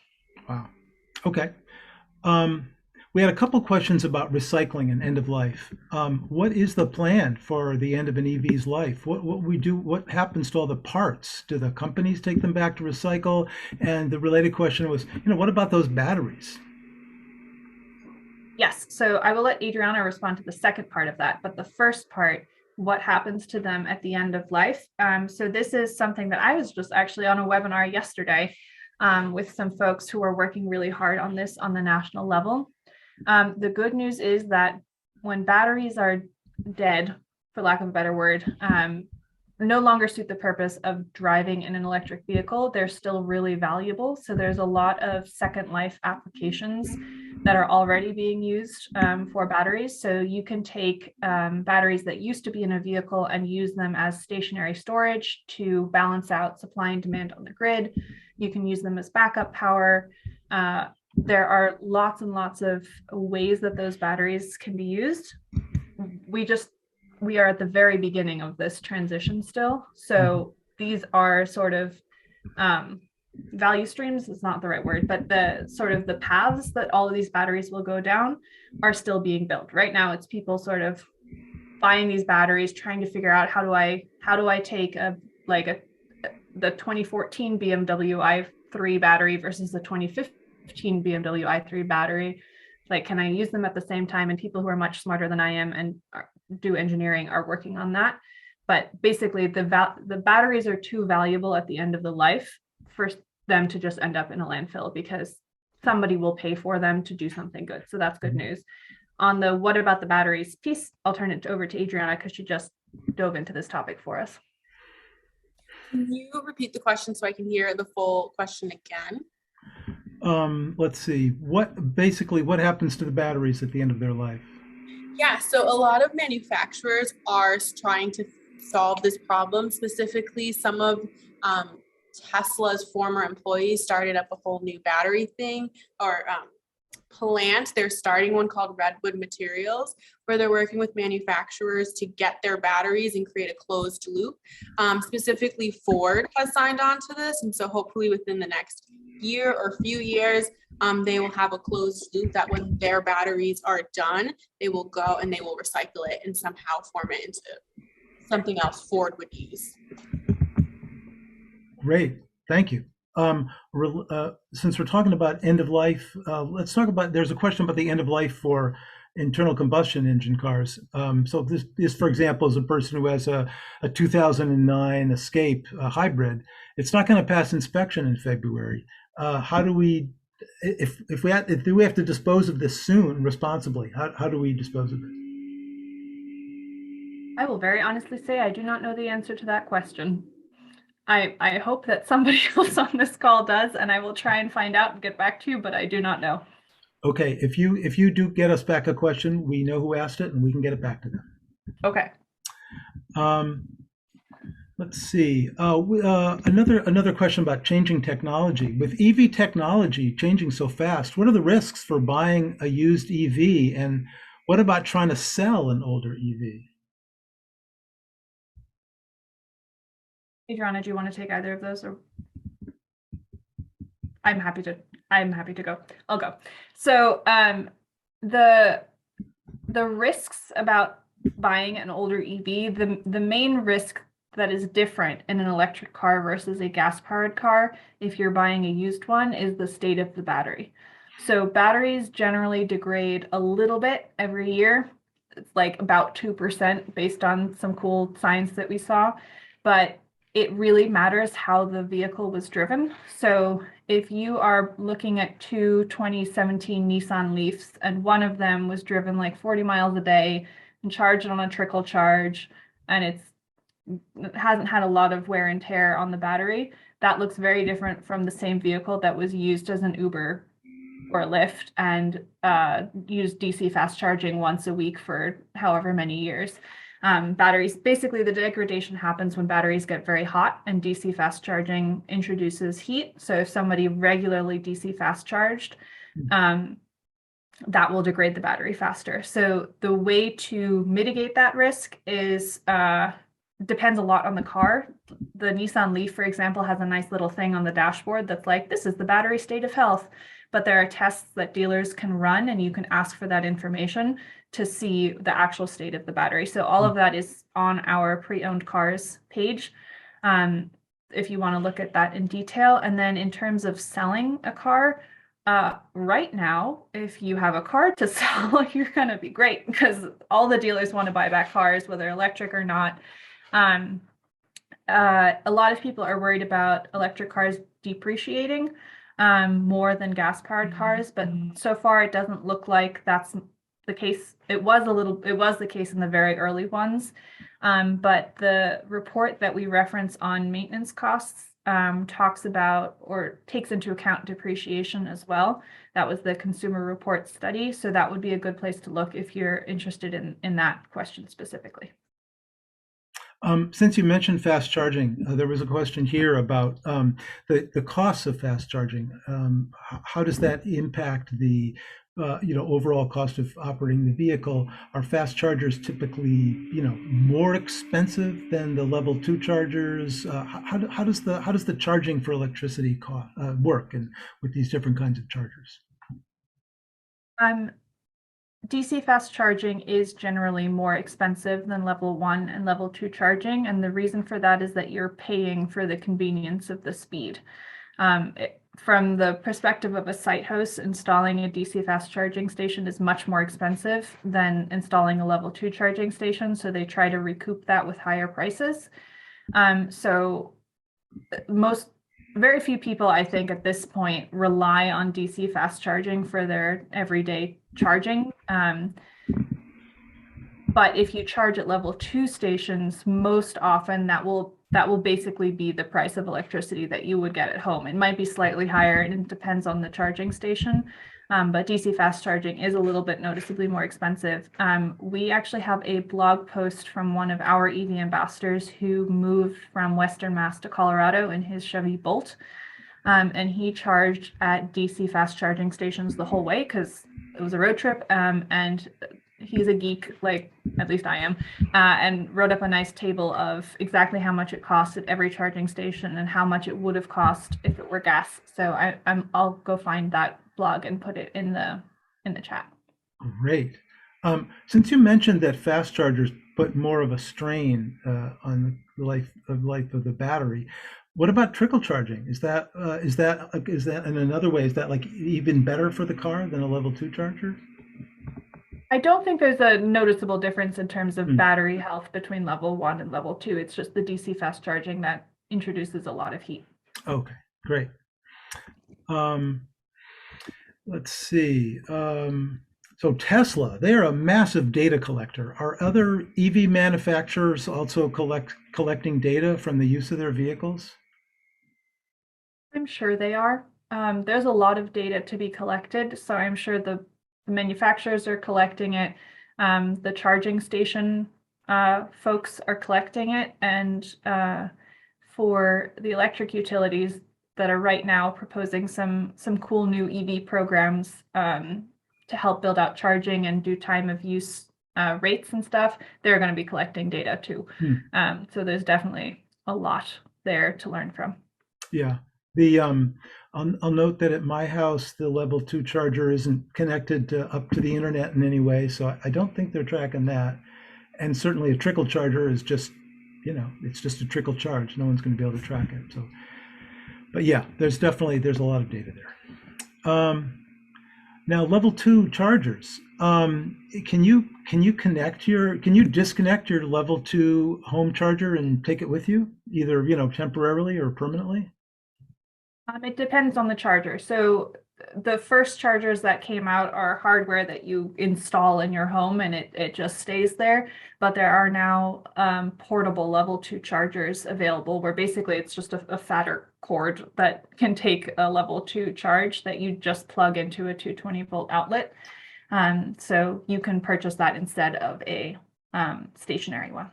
Wow. Okay. We had a couple questions about recycling and end of life. What is the plan for the end of an EV's life? What happens to all the parts? Do the companies take them back to recycle? And the related question was, what about those batteries? Yes, so I will let Adriana respond to the second part of that, but the first part, what happens to them at the end of life? So this is something that I was just actually on a webinar yesterday with some folks who are working really hard on this on the national level. The good news is that when batteries are dead, for lack of a better word, no longer suit the purpose of driving in an electric vehicle, they're still really valuable. So there's a lot of second life applications that are already being used for batteries. So you can take batteries that used to be in a vehicle and use them as stationary storage to balance out supply and demand on the grid. You can use them as backup power. There are lots and lots of ways that those batteries can be used. We are at the very beginning of this transition still. So these are sort of value streams, is not the right word, but the sort of the paths that all of these batteries will go down are still being built. Right now, it's people sort of buying these batteries, trying to figure out how do I take the 2014 BMW i3 battery versus the 2015 BMW i3 battery. Like, can I use them at the same time? And people who are much smarter than I am and do engineering are working on that. But basically, the batteries are too valuable at the end of the life for them to just end up in a landfill, because somebody will pay for them to do something good. So that's good news. On the what about the batteries piece, I'll turn it over to Adriana because she just dove into this topic for us. Can you repeat the question so I can hear the full question again? Let's see. What happens to the batteries at the end of their life? Yeah, so a lot of manufacturers are trying to solve this problem. Specifically, some of Tesla's former employees started up a whole new battery thing or plant. They're starting one called Redwood Materials, where they're working with manufacturers to get their batteries and create a closed loop. Specifically, Ford has signed on to this. And so hopefully within the next year or few years, they will have a closed loop that when their batteries are done, they will go and they will recycle it and somehow form it into something else Ford would use. Great, thank you. Since we're talking about end of life, let's talk about, there's a question about the end of life for internal combustion engine cars. So this, for example, is a person who has a 2009 Escape hybrid. It's not going to pass inspection in February. How do we, if we have to dispose of this soon responsibly, how do we dispose of it? I will very honestly say I do not know the answer to that question. I hope that somebody else on this call does, and I will try and find out and get back to you, but I do not know. Okay, if you do get us back a question, we know who asked it and we can get it back to them. Okay. Let's see. Another question about changing technology. With EV technology changing so fast, what are the risks for buying a used EV, and what about trying to sell an older EV? Adriana, do you want to take either of those, or I'm happy to go. I'll go. So the risks about buying an older EV, the main risk that is different in an electric car versus a gas-powered car, if you're buying a used one, is the state of the battery. So batteries generally degrade a little bit every year. It's like about 2% based on some cool science that we saw, but it really matters how the vehicle was driven. So if you are looking at two 2017 Nissan Leafs and one of them was driven like 40 miles a day and charged on a trickle charge, and it hasn't had a lot of wear and tear on the battery, that looks very different from the same vehicle that was used as an Uber or a Lyft and used DC fast charging once a week for however many years. Batteries, basically the degradation happens when batteries get very hot, and DC fast charging introduces heat. So if somebody regularly DC fast charged, that will degrade the battery faster. So the way to mitigate that risk is depends a lot on the car. The Nissan Leaf, for example, has a nice little thing on the dashboard that's like, this is the battery state of health. But there are tests that dealers can run, and you can ask for that information to see the actual state of the battery. So all of that is on our pre-owned cars page, if you want to look at that in detail. And then in terms of selling a car, right now, if you have a car to sell, you're going to be great, because all the dealers want to buy back cars, whether electric or not. A lot of people are worried about electric cars depreciating more than gas-powered cars, but so far it doesn't look like that's the case. It was the case in the very early ones, but the report that we reference on maintenance costs talks about or takes into account depreciation as well. That was the Consumer Report study, so that would be a good place to look if you're interested in that question specifically. Since you mentioned fast charging, there was a question here about the costs of fast charging. How does that impact the overall cost of operating the vehicle? Are fast chargers typically more expensive than the level 2 chargers? How does the charging for electricity work and with these different kinds of chargers? DC fast charging is generally more expensive than level 1 and level 2 charging, and the reason for that is that you're paying for the convenience of the speed. From the perspective of a site host, installing a DC fast charging station is much more expensive than installing a level 2 charging station, so they try to recoup that with higher prices. So very few people, I think, at this point rely on DC fast charging for their everyday charging. But if you charge at level 2 stations, most often that will basically be the price of electricity that you would get at home. It might be slightly higher, and it depends on the charging station. But DC fast charging is a little bit noticeably more expensive. We actually have a blog post from one of our EV ambassadors who moved from Western Mass to Colorado in his Chevy Bolt. And he charged at DC fast charging stations the whole way because it was a road trip. And he's a geek, like at least I am, and wrote up a nice table of exactly how much it costs at every charging station and how much it would have cost if it were gas. So I'll go find that blog and put it in the chat. Great. Since you mentioned that fast chargers put more of a strain on the life of the battery, what about trickle charging? Is that in another way, is that like even better for the car than a level 2 charger? I don't think there's a noticeable difference in terms of battery health between level 1 and level 2. It's just the DC fast charging that introduces a lot of heat. Okay, great. Let's see. So Tesla, they're a massive data collector. Are other EV manufacturers also collecting data from the use of their vehicles? I'm sure they are. There's a lot of data to be collected, so I'm sure the manufacturers are collecting it. The charging station folks are collecting it, and for the electric utilities that are right now proposing some cool new EV programs to help build out charging and do time of use rates and stuff, they're going to be collecting data too. So there's definitely a lot there to learn from. Yeah. I'll note that at my house, the level 2 charger isn't connected up to the internet in any way, so I don't think they're tracking that. And certainly a trickle charger is just it's just a trickle charge. No one's going to be able to track it. So, but yeah, there's a lot of data there. Now, level 2 chargers. Can you disconnect your level 2 home charger and take it with you, either temporarily or permanently? It depends on the charger. So the first chargers that came out are hardware that you install in your home and it just stays there. But there are now portable level 2 chargers available where basically it's just a fatter cord that can take a level 2 charge that you just plug into a 220-volt outlet. So you can purchase that instead of a stationary one.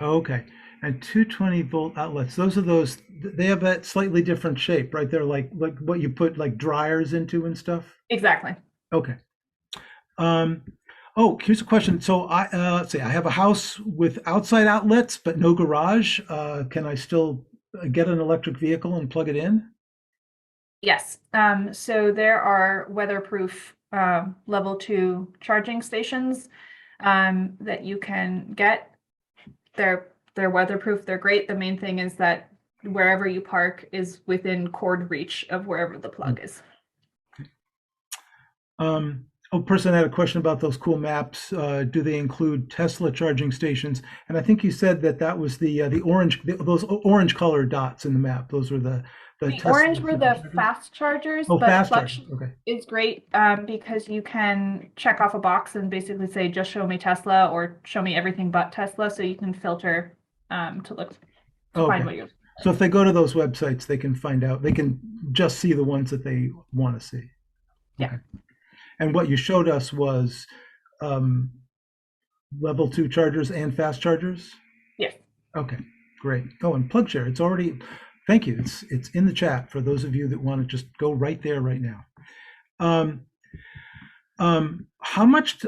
Okay. And 220-volt outlets, they have that slightly different shape, right? They're like what you put like dryers into and stuff. Exactly. Okay. Here's a question. So let's see, I have a house with outside outlets, but no garage. Can I still get an electric vehicle and plug it in? Yes. So there are weatherproof level 2 charging stations that you can get. They're weatherproof. They're great. The main thing is that wherever you park is within cord reach of wherever the plug is. Person had a question about those cool maps. Do they include Tesla charging stations? And I think you said that was the orange, those orange color dots in the map. Those were the Tesla orange were the chargers? fast chargers, Oh, but fast Flex chargers. Okay. is great because you can check off a box and basically say, just show me Tesla or show me everything but Tesla. So you can filter to look to find what you're. So if they go to those websites, they can find out, they can just see the ones that they want to see. Yeah. Okay. And what you showed us was level 2 chargers and fast chargers? Yes. Okay, great. Oh, and PlugShare, it's already, thank you. It's in the chat for those of you that want to just go right there right now. How much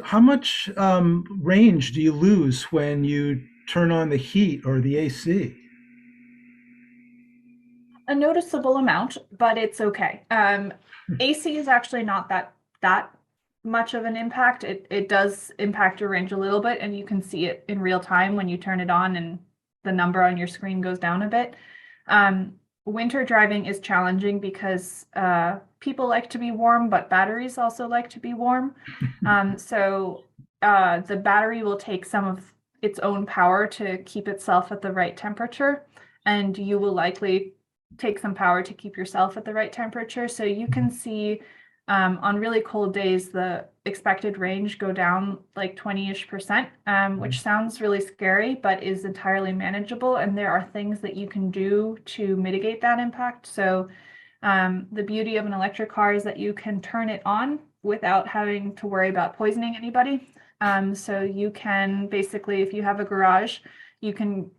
range do you lose when you turn on the heat or the AC? A noticeable amount, but it's okay. AC is actually not that much of an impact. It does impact your range a little bit, and you can see it in real time when you turn it on and the number on your screen goes down a bit. Winter driving is challenging because people like to be warm, but batteries also like to be warm. So the battery will take some of its own power to keep itself at the right temperature, and you will likely take some power to keep yourself at the right temperature. So you can see on really cold days, the expected range go down like 20-ish%, which sounds really scary, but is entirely manageable. And there are things that you can do to mitigate that impact. So the beauty of an electric car is that you can turn it on without having to worry about poisoning anybody. So you can basically, if you have a garage, you can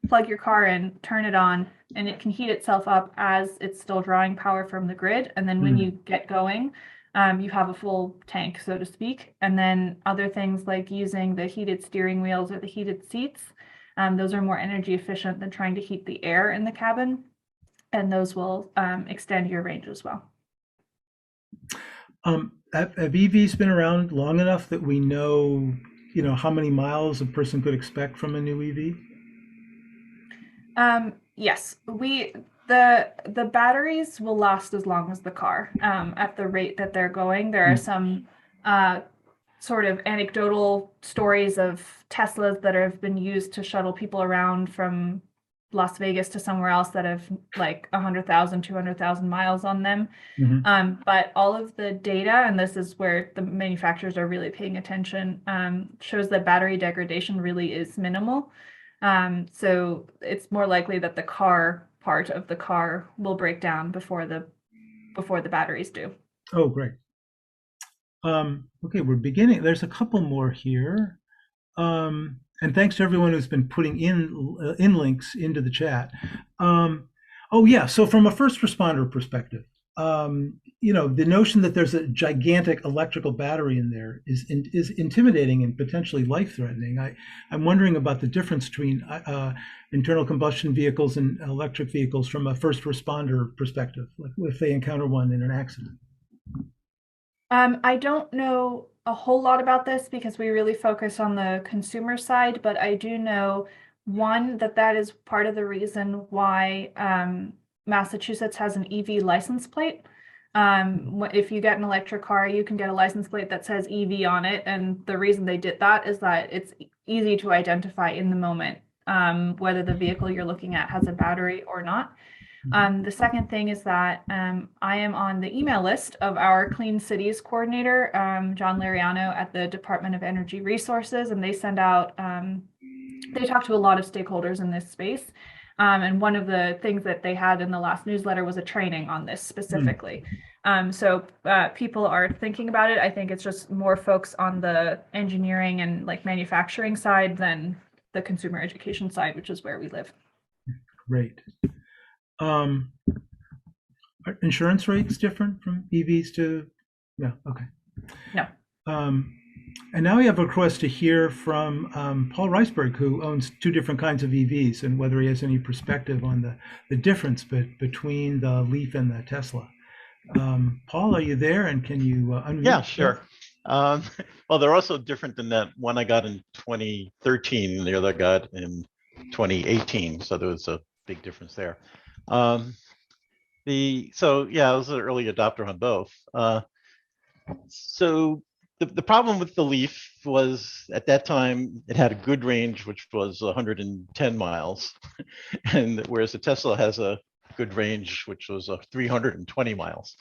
plug your car in, turn it on, and it can heat itself up as it's still drawing power from the grid. And then when you get going, you have a full tank, so to speak. And then other things like using the heated steering wheels or the heated seats, those are more energy efficient than trying to heat the air in the cabin. And those will extend your range as well. Have EVs been around long enough that we know, how many miles a person could expect from a new EV? Yes, the batteries will last as long as the car at the rate that they're going. There are some sort of anecdotal stories of Teslas that have been used to shuttle people around from Las Vegas to somewhere else that have like 100,000, 200,000 miles on them. But all of the data, and this is where the manufacturers are really paying attention, shows that battery degradation really is minimal. So it's more likely that the car part of the car will break down before the batteries do. Oh, great. Okay, we're beginning. There's a couple more here. And thanks to everyone who's been putting in links into the chat. Oh yeah, so from a first responder perspective, the notion that there's a gigantic electrical battery in there is intimidating and potentially life-threatening. I'm wondering about the difference between internal combustion vehicles and electric vehicles from a first responder perspective, like if they encounter one in an accident. I don't know a whole lot about this because we really focus on the consumer side, but I do know One, that is part of the reason why Massachusetts has an EV license plate. If you get an electric car, you can get a license plate that says EV on it. And the reason they did that is that it's easy to identify in the moment whether the vehicle you're looking at has a battery or not. The second thing is that I am on the email list of our Clean Cities coordinator, John Lariano at the Department of Energy Resources, and they send out, they talk to a lot of stakeholders in this space. And one of the things that they had in the last newsletter was a training on this specifically. So people are thinking about it. I think it's just more folks on the engineering and like manufacturing side than the consumer education side, which is where we live. Great. Are insurance rates different from EVs to? No. Okay. No. And now we have a request to hear from Paul Reichberg, who owns two different kinds of EVs, and whether he has any perspective on the difference between the Leaf and the Tesla. Paul, are you there? And can you unmute? Yeah, sure. Well, they're also different than that. One I got in 2013, and the other I got in 2018. So there was a big difference there. So yeah, I was an early adopter on both. So the problem with the Leaf was at that time it had a good range, which was 110 miles, and whereas the Tesla has a good range, which was 320 miles.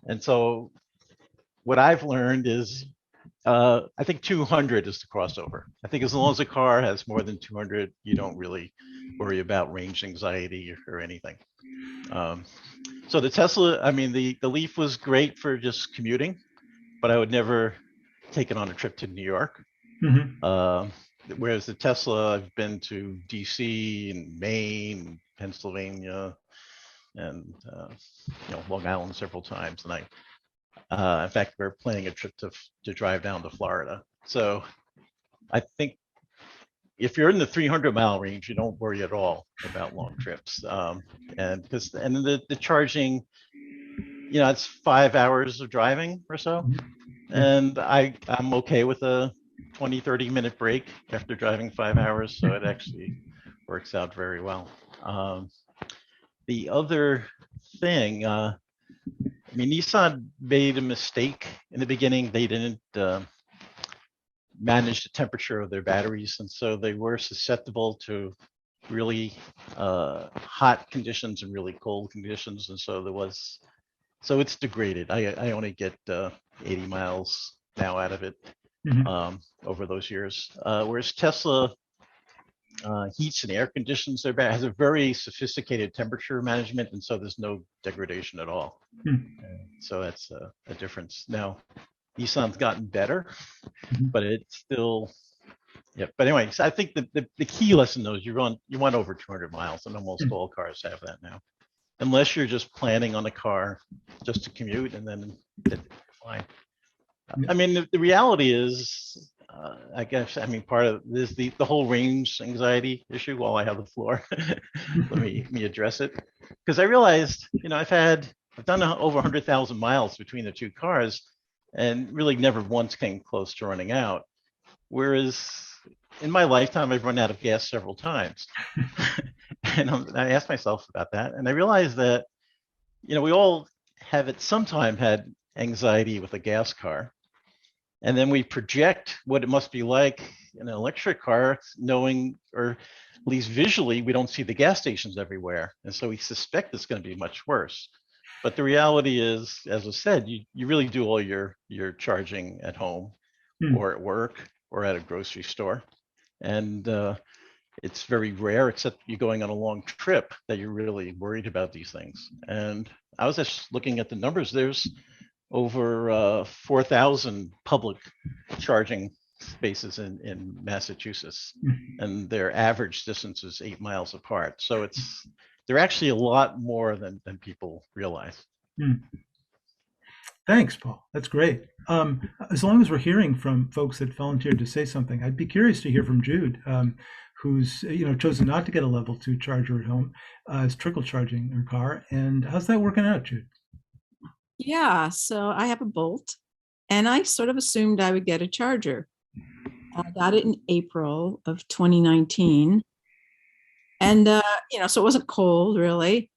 And so what I've learned is I think 200 is the crossover. I think as long as a car has more than 200, you don't really worry about range anxiety or anything. So the Tesla, I mean, the Leaf was great for just commuting, but I would never take it on a trip to New York. Whereas the Tesla, I've been to DC and Maine, Pennsylvania, and Long Island several times. And in fact, we're planning a trip to drive down to Florida. So I think if you're in the 300-mile range, you don't worry at all about long trips. And the charging, it's 5 hours of driving or so. And I'm okay with a 20-30 minute break after driving 5 hours. So it actually works out very well. The other thing, Nissan made a mistake in the beginning. They didn't manage the temperature of their batteries, and so they were susceptible to really hot conditions and really cold conditions, and so it's degraded. I only get 80 miles now out of it over those years, whereas Tesla heats and air conditions their battery, has a very sophisticated temperature management, and so there's no degradation at all. So that's a difference. Now Nissan's gotten better, but it's still, yeah. But anyway, so I think the key lesson though is you want over 200 miles, and almost all cars have that now, unless you're just planning on a car just to commute, and then it's fine. I mean, the reality is, I guess, part of this, the whole range anxiety issue. While I have the floor, let me address it, because I realized, I've done over 100,000 miles between the two cars, and really never once came close to running out. Whereas in my lifetime, I've run out of gas several times. And I asked myself about that, and I realized that, we all have at some time had anxiety with a gas car. And then we project what it must be like in an electric car, knowing, or at least visually, we don't see the gas stations everywhere. And so we suspect it's going to be much worse. But the reality is, as I said, you really do all your charging at home or at work or at a grocery store. And it's very rare, except you're going on a long trip, that you're really worried about these things. And I was just looking at the numbers. There's over 4,000 public charging spaces in Massachusetts, and their average distance is 8 miles apart. So they're actually a lot more than people realize. Thanks, Paul. That's great. As long as we're hearing from folks that volunteered to say something, I'd be curious to hear from Jude, who's chosen not to get a level 2 charger at home, is trickle charging her car. And how's that working out, Jude? Yeah, so I have a Bolt, and I sort of assumed I would get a charger. I got it in April of 2019, And, so it wasn't cold really.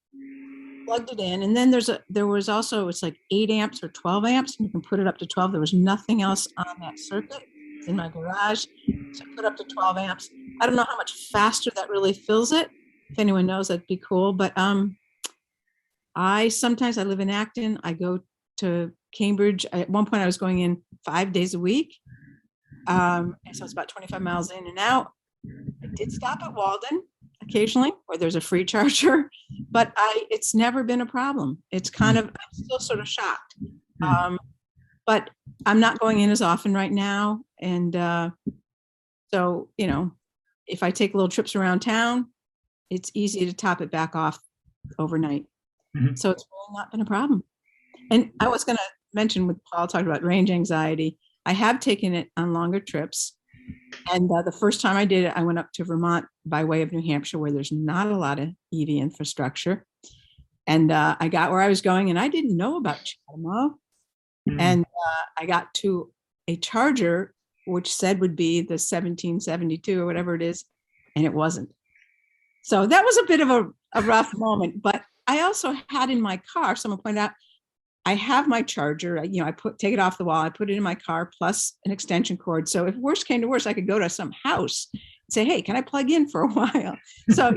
Plugged it in. And then there was also, it's like 8 amps or 12 amps, and you can put it up to 12. There was nothing else on that circuit. It's in my garage. So I put up to 12 amps. I don't know how much faster that really fills it. If anyone knows, that'd be cool. But I live in Acton. I go to Cambridge. At one point I was going in 5 days a week. And so it's about 25 miles in and out. I did stop at Walden occasionally where there's a free charger, but it's never been a problem. It's kind of, I'm still sort of shocked. But I'm not going in as often right now. And so, if I take little trips around town, it's easy to top it back off overnight. So it's really not been a problem. And I was going to mention, with Paul talked about range anxiety, I have taken it on longer trips. And the first time I did it, I went up to Vermont by way of New Hampshire, where there's not a lot of EV infrastructure. And I got where I was going, and I didn't know about CHAdeMO. And I got to a charger which said would be the 1772 or whatever it is, and it wasn't. So that was a bit of a rough moment. But I also had in my car, someone pointed out, I have my charger, I take it off the wall, I put it in my car plus an extension cord. So if worst came to worst, I could go to some house and say, hey, can I plug in for a while? So,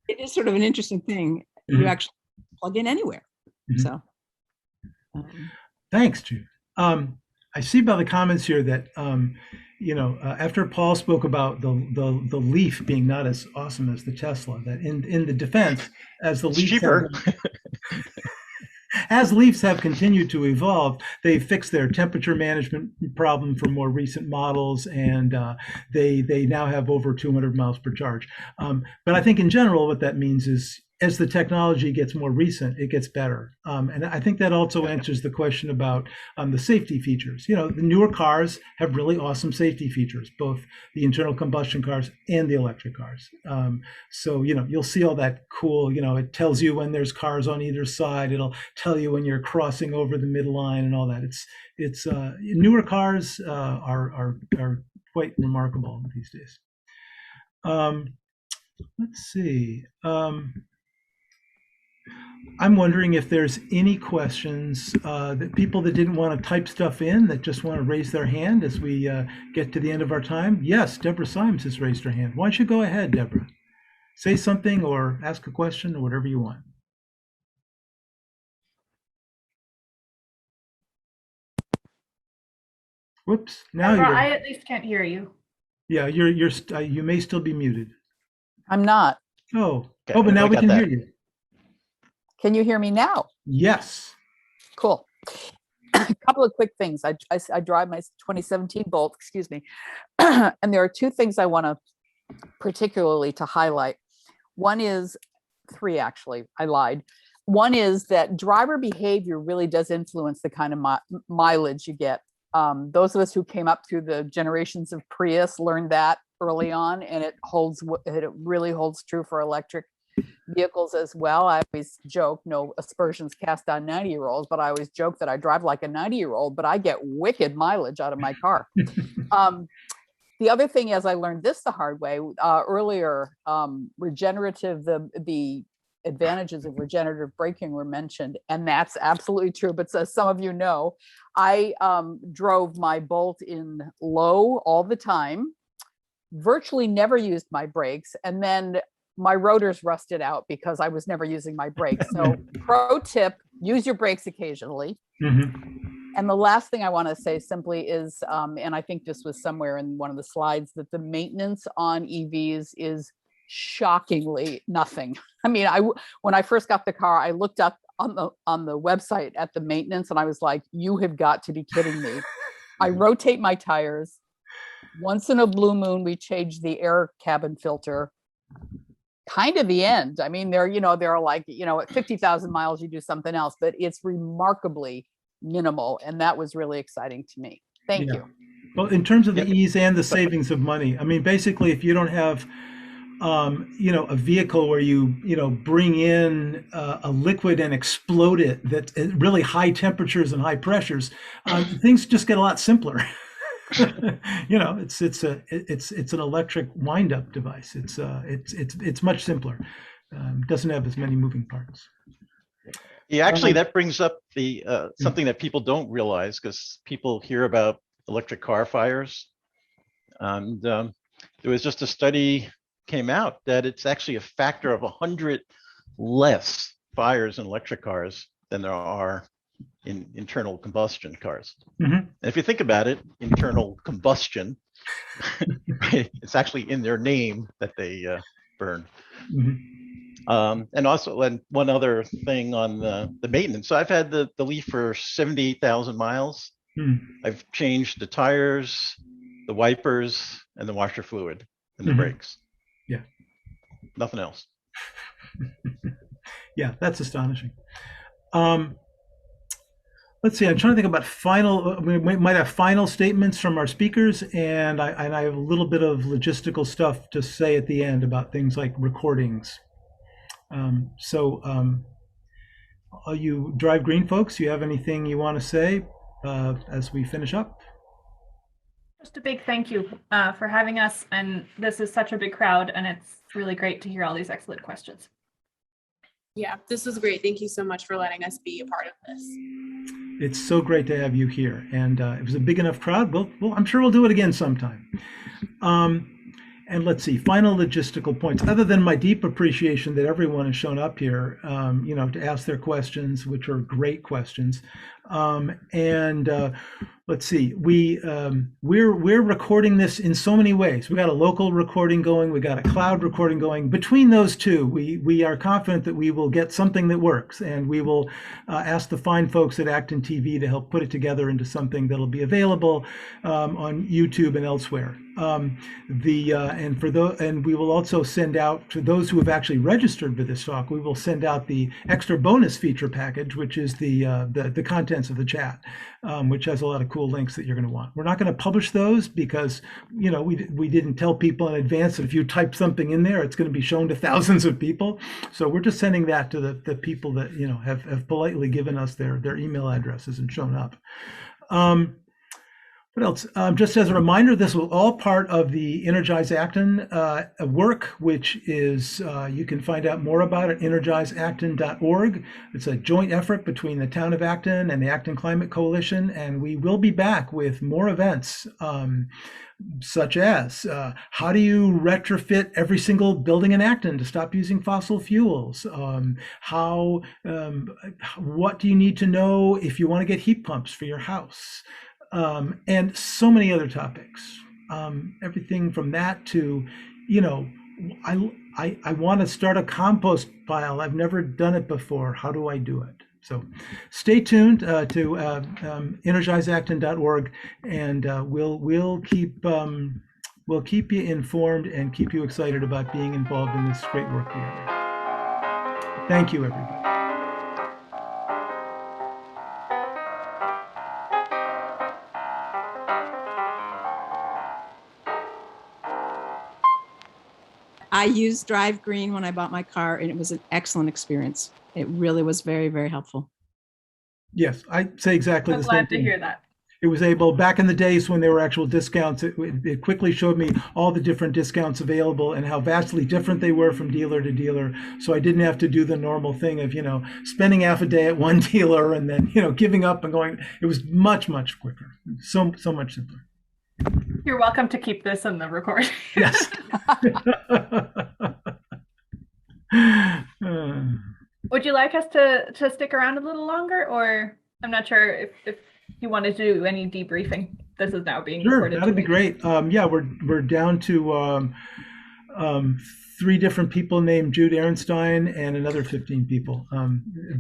it is sort of an interesting thing. You actually plug in anywhere. So. Thanks, Jude. I see by the comments here that, after Paul spoke about the Leaf being not as awesome as the Tesla, that in the defense, as the Leaf cheaper. As Leafs have continued to evolve, they've fixed their temperature management problem for more recent models, and they now have over 200 miles per charge. But I think in general, what that means is, as the technology gets more recent, it gets better. And I think that also answers the question about the safety features. The newer cars have really awesome safety features, both the internal combustion cars and the electric cars. So, you'll see all that cool, it tells you when there's cars on either side. It'll tell you when you're crossing over the midline and all that. It's newer cars are quite remarkable these days. Let's see. I'm wondering if there's any questions that people that didn't want to type stuff in, that just want to raise their hand as we get to the end of our time. Yes, Deborah Symes has raised her hand. Why don't you go ahead, Deborah? Say something or ask a question or whatever you want. Whoops! Now Deborah, you're. I at least can't hear you. Yeah, you may still be muted. I'm not. Oh, Okay, but now I we got can that. hear you. Can you hear me now? Yes. Cool. A couple of quick things. I drive my 2017 Bolt, excuse me. And there are two things I want to particularly to highlight. One is three, actually, I lied. One is that driver behavior really does influence the kind of mileage you get. Those of us who came up through the generations of Prius learned that early on, and it really holds true for electric vehicles as well. I always joke, no aspersions cast on 90-year-olds, but I always joke that I drive like a 90-year-old, but I get wicked mileage out of my car. The other thing is, I learned this the hard way earlier. The advantages of regenerative braking were mentioned, and that's absolutely true. But as some of you know, I drove my Bolt in low all the time, virtually never used my brakes, and then my rotors rusted out because I was never using my brakes. So pro tip, use your brakes occasionally. And the last thing I want to say simply is, and I think this was somewhere in one of the slides, that the maintenance on EVs is shockingly nothing. I mean, when I first got the car, I looked up on the website at the maintenance, and I was like, you have got to be kidding me. I rotate my tires. Once in a blue moon, we change the air cabin filter. Kind of the end. I mean, they're like, at 50,000 miles, you do something else, but it's remarkably minimal. And that was really exciting to me. Thank you. Well, in terms of the ease and the savings of money, I mean, basically, if you don't have, a vehicle where you bring in a liquid and explode it, that at really high temperatures and high pressures, things just get a lot simpler. You know, it's an electric wind-up device. It's much simpler. Doesn't have as many moving parts. Yeah, actually, that brings up the something that people don't realize because people hear about electric car fires. And there was just a study came out that it's actually a factor of 100 less fires in electric cars than there are in internal combustion cars. Mhm. And if you think about it, internal combustion, right, it's actually in their name that they burn. Mhm. And also, and one other thing on the maintenance. So I've had the Leaf for 78,000 miles. Hmm. I've changed the tires, the wipers, and the washer fluid and the Mhm. brakes. Yeah. Nothing else. Yeah, that's astonishing. Let's see. I'm trying to think about final. We might have final statements from our speakers, and I have a little bit of logistical stuff to say at the end about things like recordings. All you Drive Green folks, you have anything you want to say as we finish up? Just a big thank you for having us. And this is such a big crowd, and it's really great to hear all these excellent questions. Yeah, this was great. Thank you so much for letting us be a part of this. It's so great to have you here, and it was a big enough crowd. Well, I'm sure we'll do it again sometime. And let's see, final logistical points. Other than my deep appreciation that everyone has shown up here, to ask their questions, which are great questions. Let's see, we're recording this in so many ways. We got a local recording going, we got a cloud recording going. Between those two, we are confident that we will get something that works, and we will ask the fine folks at ActonTV to help put it together into something that'll be available on YouTube and elsewhere. And we will also send out to those who have actually registered for this talk. We will send out the extra bonus feature package, which is the contents of the chat, which has a lot of cool links that you're going to want. We're not going to publish those because we didn't tell people in advance that if you type something in there, it's going to be shown to thousands of people. So we're just sending that to the people that have politely given us their email addresses and shown up. What else? Just as a reminder, this was all part of the Energize Acton work, which is, you can find out more about it at energizeacton.org. It's a joint effort between the town of Acton and the Acton Climate Coalition, and we will be back with more events, such as how do you retrofit every single building in Acton to stop using fossil fuels? What do you need to know if you want to get heat pumps for your house? And so many other topics. Everything from that to, I want to start a compost pile. I've never done it before. How do I do it? So stay tuned to energizeacton.org, and we'll keep you informed and keep you excited about being involved in this great work together. Thank you, everybody. I used Drive Green when I bought my car, and it was an excellent experience. It really was very, very helpful. Yes, I say exactly I'm the same glad to thing. hear that. It was able, back in the days when there were actual discounts, it quickly showed me all the different discounts available and how vastly different they were from dealer to dealer. So I didn't have to do the normal thing of, spending half a day at one dealer and then, giving up and going. It was much, much quicker. So much simpler. You're welcome to keep this in the recording. Yes. Would you like us to stick around a little longer, or I'm not sure if you want to do any debriefing? This is now being Sure, recorded. that'd be great. Yeah, we're down to 3 different people named Jude Ehrenstein and another 15 people.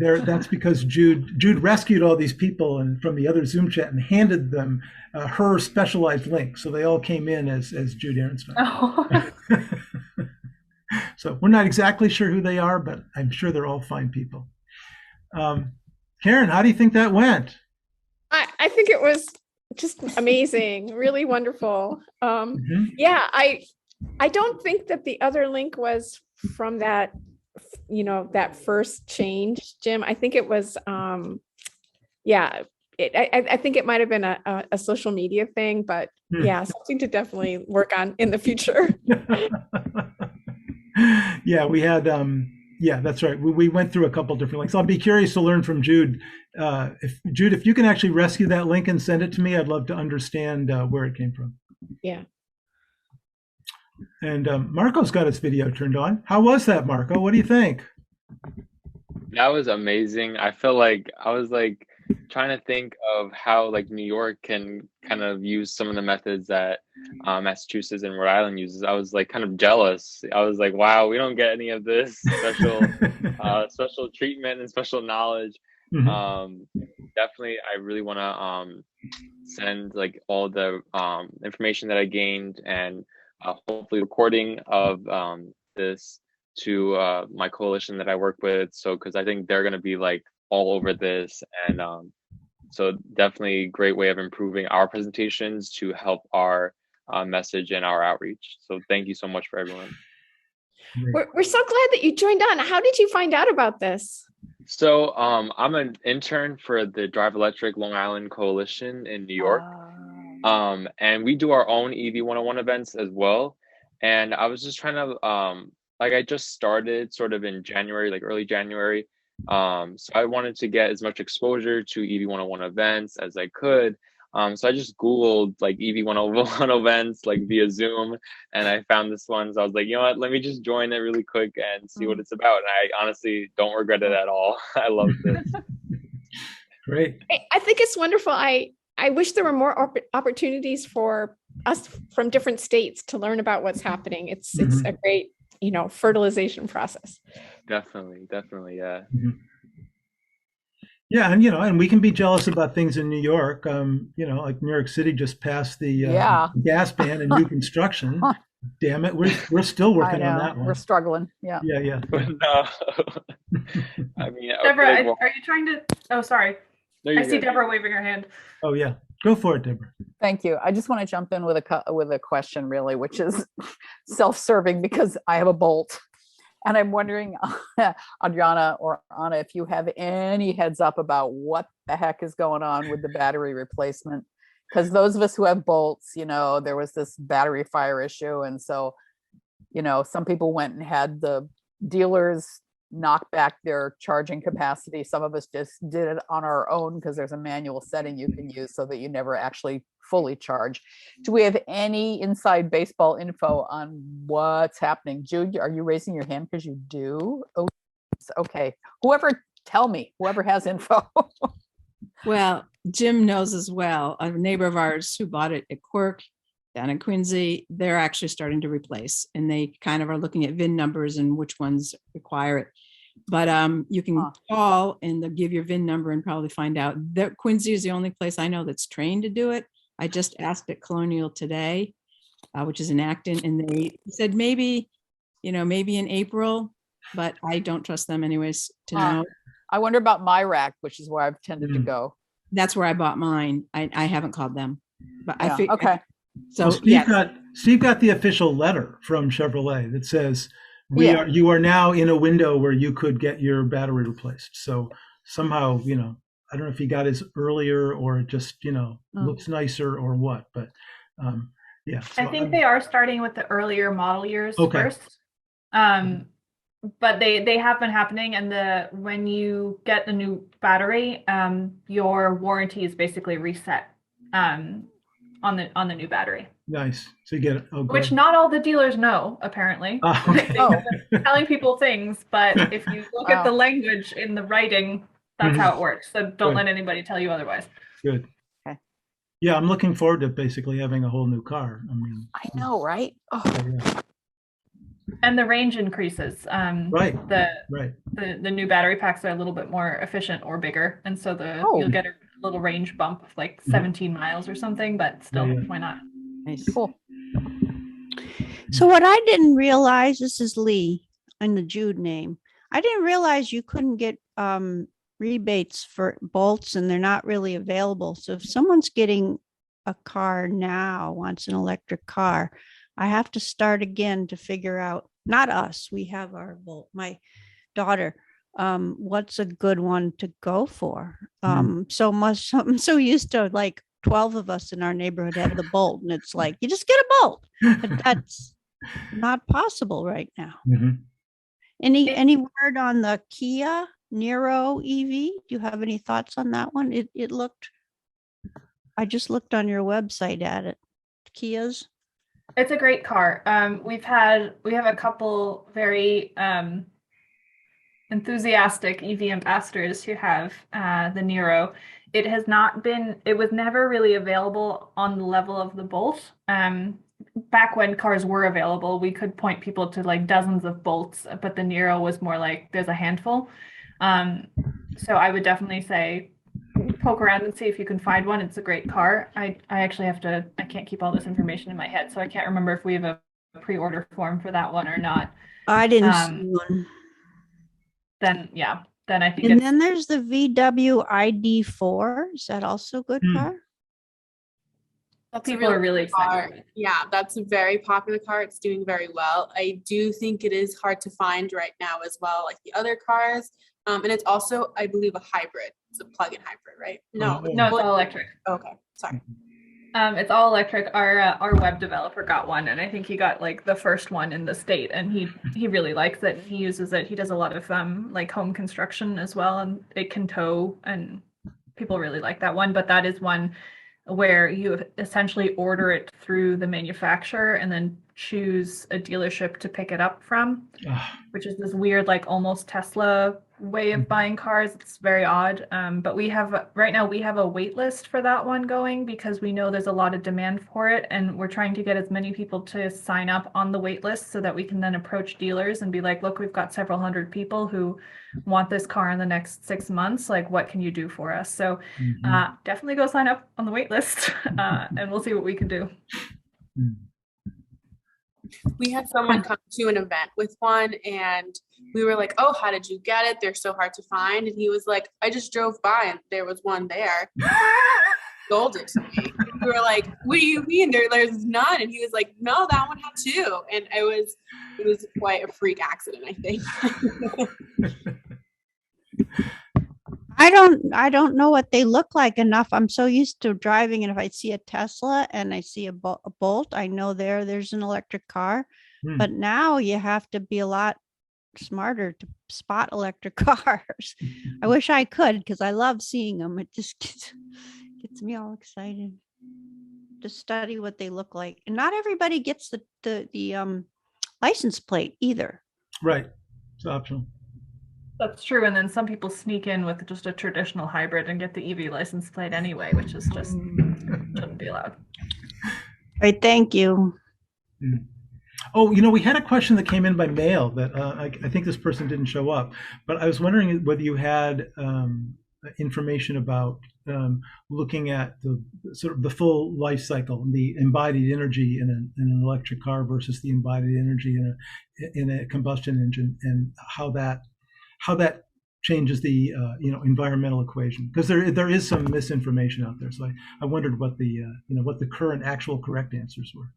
That's because Jude rescued all these people and from the other Zoom chat and handed them her specialized link, so they all came in as Jude Ehrenstein. Oh. So we're not exactly sure who they are, but I'm sure they're all fine people. Karen, how do you think that went? I think it was just amazing, really wonderful. Yeah, I don't think that the other link was from that, that first change, Jim. I think it was, I think it might have been a social media thing, but yeah, something to definitely work on in the future. Yeah, we had, yeah, that's right. We went through a couple different links. I'll be curious to learn from Jude. If you can actually rescue that link and send it to me, I'd love to understand where it came from. Yeah. And Marco's got his video turned on. How was that, Marco? What do you think? That was amazing. I feel like I was like trying to think of how like New York can kind of use some of the methods that Massachusetts and Rhode Island uses. I was like kind of jealous. I was like, wow, we don't get any of this special treatment and special knowledge. Definitely, I really want to send like all the information that I gained and hopefully recording of this to my coalition that I work with. So, because I think they're going to be like all over this. And so definitely a great way of improving our presentations to help our message and our outreach. So thank you so much for everyone. We're so glad that you joined on. How did you find out about this? So I'm an intern for the Drive Electric Long Island Coalition in New York. And we do our own EV 101 events as well. And I was just trying to, like I just started sort of in January, like early January. So I wanted to get as much exposure to EV 101 events as I could. So I just Googled like EV 101 events, like via Zoom, and I found this one. So I was like, you know what, let me just join it really quick and see what it's about. And I honestly don't regret it at all. I love this. Great. I think it's wonderful. I wish there were more opportunities for us from different states to learn about what's happening. It's a great, fertilization process. Definitely, yeah. Yeah, and and we can be jealous about things in New York. Like New York City just passed the gas ban and new construction. Damn it, we're still working on that one. We're struggling. Yeah. Yeah. No. I mean, Deborah, okay, well, are you trying to? Oh, sorry. no, I see Deborah waving her hand. Oh yeah, go for it, Deborah. Thank you. I just want to jump in with a question, really, which is self-serving because I have a Bolt, and I'm wondering, Adriana or Anna, if you have any heads up about what the heck is going on with the battery replacement. Because those of us who have Bolts, there was this battery fire issue, and so, some people went and had the dealers knock back their charging capacity. Some of us just did it on our own because there's a manual setting you can use so that you never actually fully charge. Do we have any inside baseball info on what's happening? Jude, are you raising your hand because you do? Oh, okay. Whoever has info. Well, Jim knows as well. A neighbor of ours who bought it at Quirk down in Quincy, they're actually starting to replace, and they kind of are looking at VIN numbers and which ones require it. But you can call and they'll give your VIN number and probably find out. That Quincy is the only place I know that's trained to do it. I just asked at Colonial today, which is in Acton, and they said maybe in April, but I don't trust them anyways to know. I wonder about my rack, which is where I've tended to go. That's where I bought mine. I haven't called them, but yeah. I figured. Okay. So Steve got the official letter from Chevrolet that says you are now in a window where you could get your battery replaced. So somehow, I don't know if he got his earlier or it just, looks nicer or what, but yeah. So I think they are starting with the earlier model years first. But they have been happening, and when you get the new battery, your warranty is basically reset on the new battery. Nice. So you get it. Oh, which not all the dealers know, apparently. They're telling people things, but if you look at the language in the writing, that's how it works. So don't let anybody tell you otherwise. Good. Okay. Yeah, I'm looking forward to basically having a whole new car. I know, right? Oh. Yeah. And the range increases. The new battery packs are a little bit more efficient or bigger, and so you'll get a little range bump of like 17 miles or something. But still, why not? Nice. Cool. So what I didn't realize, this is Lee in the Jude name. I didn't realize you couldn't get rebates for Bolts, and they're not really available. So if someone's getting a car now, wants an electric car, I have to start again to figure out, not us, we have our Bolt, my daughter what's a good one to go for. So much, I'm so used to like 12 of us in our neighborhood have the Bolt, and it's like you just get a Bolt, but that's not possible right now. Any word on the Kia Niro EV? Do you have any thoughts on that one? It looked, I just looked on your website at it. Kia's. It's a great car. We have a couple very enthusiastic EV ambassadors who have the Niro. It was never really available on the level of the Bolt. Back when cars were available, we could point people to like dozens of Bolts, but the Niro was more like there's a handful. So I would definitely say poke around and see if you can find one. It's a great car. I actually I can't keep all this information in my head, so I can't remember if we have a pre-order form for that one or not. I didn't see one. Then I think And then there's the VW ID4. Is that also a good car? That's people are really excited. Yeah, that's a very popular car. It's doing very well. I do think it is hard to find right now as well, like the other cars. And it's also, I believe, a hybrid. It's a plug-in hybrid, right? No, it's all electric. Okay, sorry. It's all electric. Our web developer got one, and I think he got like the first one in the state, and he really likes it. He uses it. He does a lot of like home construction as well, and it can tow, and people really like that one. But that is one where you essentially order it through the manufacturer and then choose a dealership to pick it up from, which is this weird, like almost Tesla way of buying cars. It's very odd. But right now we have a wait list for that one going because we know there's a lot of demand for it, and we're trying to get as many people to sign up on the wait list so that we can then approach dealers and be like, look, we've got several hundred people who want this car in the next 6 months. Like, what can you do for us? So definitely go sign up on the wait list and we'll see what we can do. We had someone come to an event with one, and we were like, oh, how did you get it? They're so hard to find. And he was like, I just drove by and there was one there. Sold it to me. And we were like, what do you mean there's none? And he was like, no, that one had two. And it was quite a freak accident, I think. I don't know what they look like enough. I'm so used to driving, and if I see a Tesla and I see a Bolt, I know there's an electric car. But now you have to be a lot smarter to spot electric cars. I wish I could, because I love seeing them. It just gets me all excited to study what they look like. And not everybody gets the license plate either. Right. It's optional. That's true. And then some people sneak in with just a traditional hybrid and get the EV license plate anyway, which is just shouldn't be allowed. All right. Thank you. Oh, we had a question that came in by mail that I think this person didn't show up, but I was wondering whether you had information about looking at the sort of the full life cycle, the embodied energy in an electric car versus the embodied energy in a combustion engine, and how that changes the environmental equation, because there is some misinformation out there. So I wondered what the current actual correct answers were.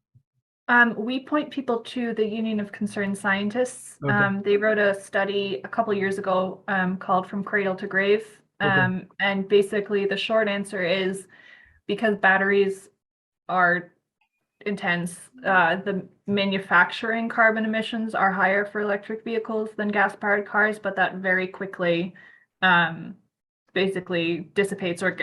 We point people to the Union of Concerned Scientists. Okay. They wrote a study a couple years ago called From Cradle to Grave. Okay. And basically the short answer is because batteries are intense, the manufacturing carbon emissions are higher for electric vehicles than gas-powered cars, but that very quickly basically dissipates, or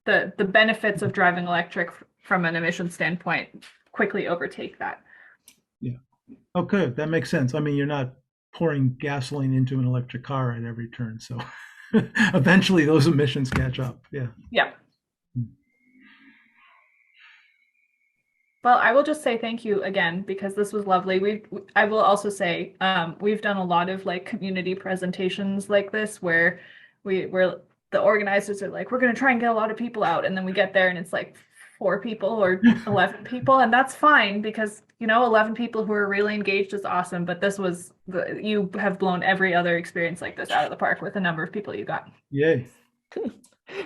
the benefits of driving electric from an emission standpoint quickly overtake that. Yeah. Oh, good. That makes sense. I mean, you're not pouring gasoline into an electric car at every turn, so eventually those emissions catch up. Yeah. Yeah. Well, I will just say thank you again, because this was lovely. I will also say we've done a lot of like community presentations like this where the organizers are like, we're going to try and get a lot of people out, and then we get there and it's like 4 people or 11 people, and that's fine, because 11 people who are really engaged is awesome. But you have blown every other experience like this out of the park with the number of people you got. Yay.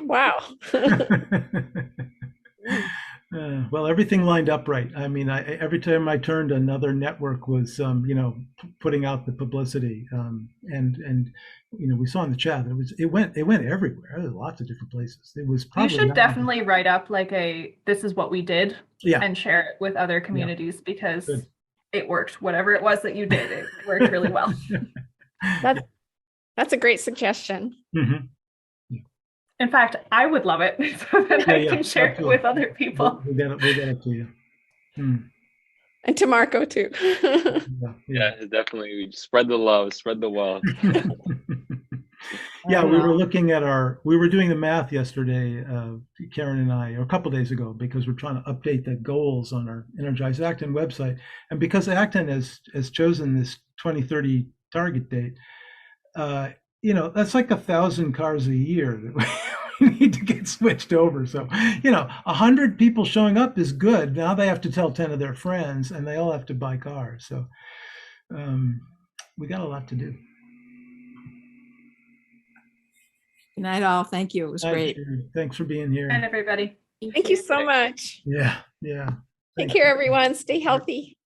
Wow. Well, everything lined up right. I mean, every time I turned, another network was, putting out the publicity. And we saw in the chat that it went everywhere. There were lots of different places. It was You probably should not- definitely write up like this is what we did Yeah. and share it with other communities because Good. it worked. Whatever it was that you did, it worked really well. That's a great suggestion. Mhm. In fact, I would love it so that I Yeah, can share it absolutely. with other people. We'll get it to you. And to Marco too. Yeah, definitely spread the love, spread the wealth. Yeah, we were doing the math yesterday, Karen and I, or a couple days ago, because we're trying to update the goals on our Energize Acton website. And because Acton has chosen this 2030 target date, that's like 1,000 cars a year that we need to get switched over. So, 100 people showing up is good. Now they have to tell 10 of their friends and they all have to buy cars. So we got a lot to do. Good night, all. Thank you. It was great. Thanks for being here. And everybody. Thank you so much. Yeah. Take care, everyone. Stay healthy.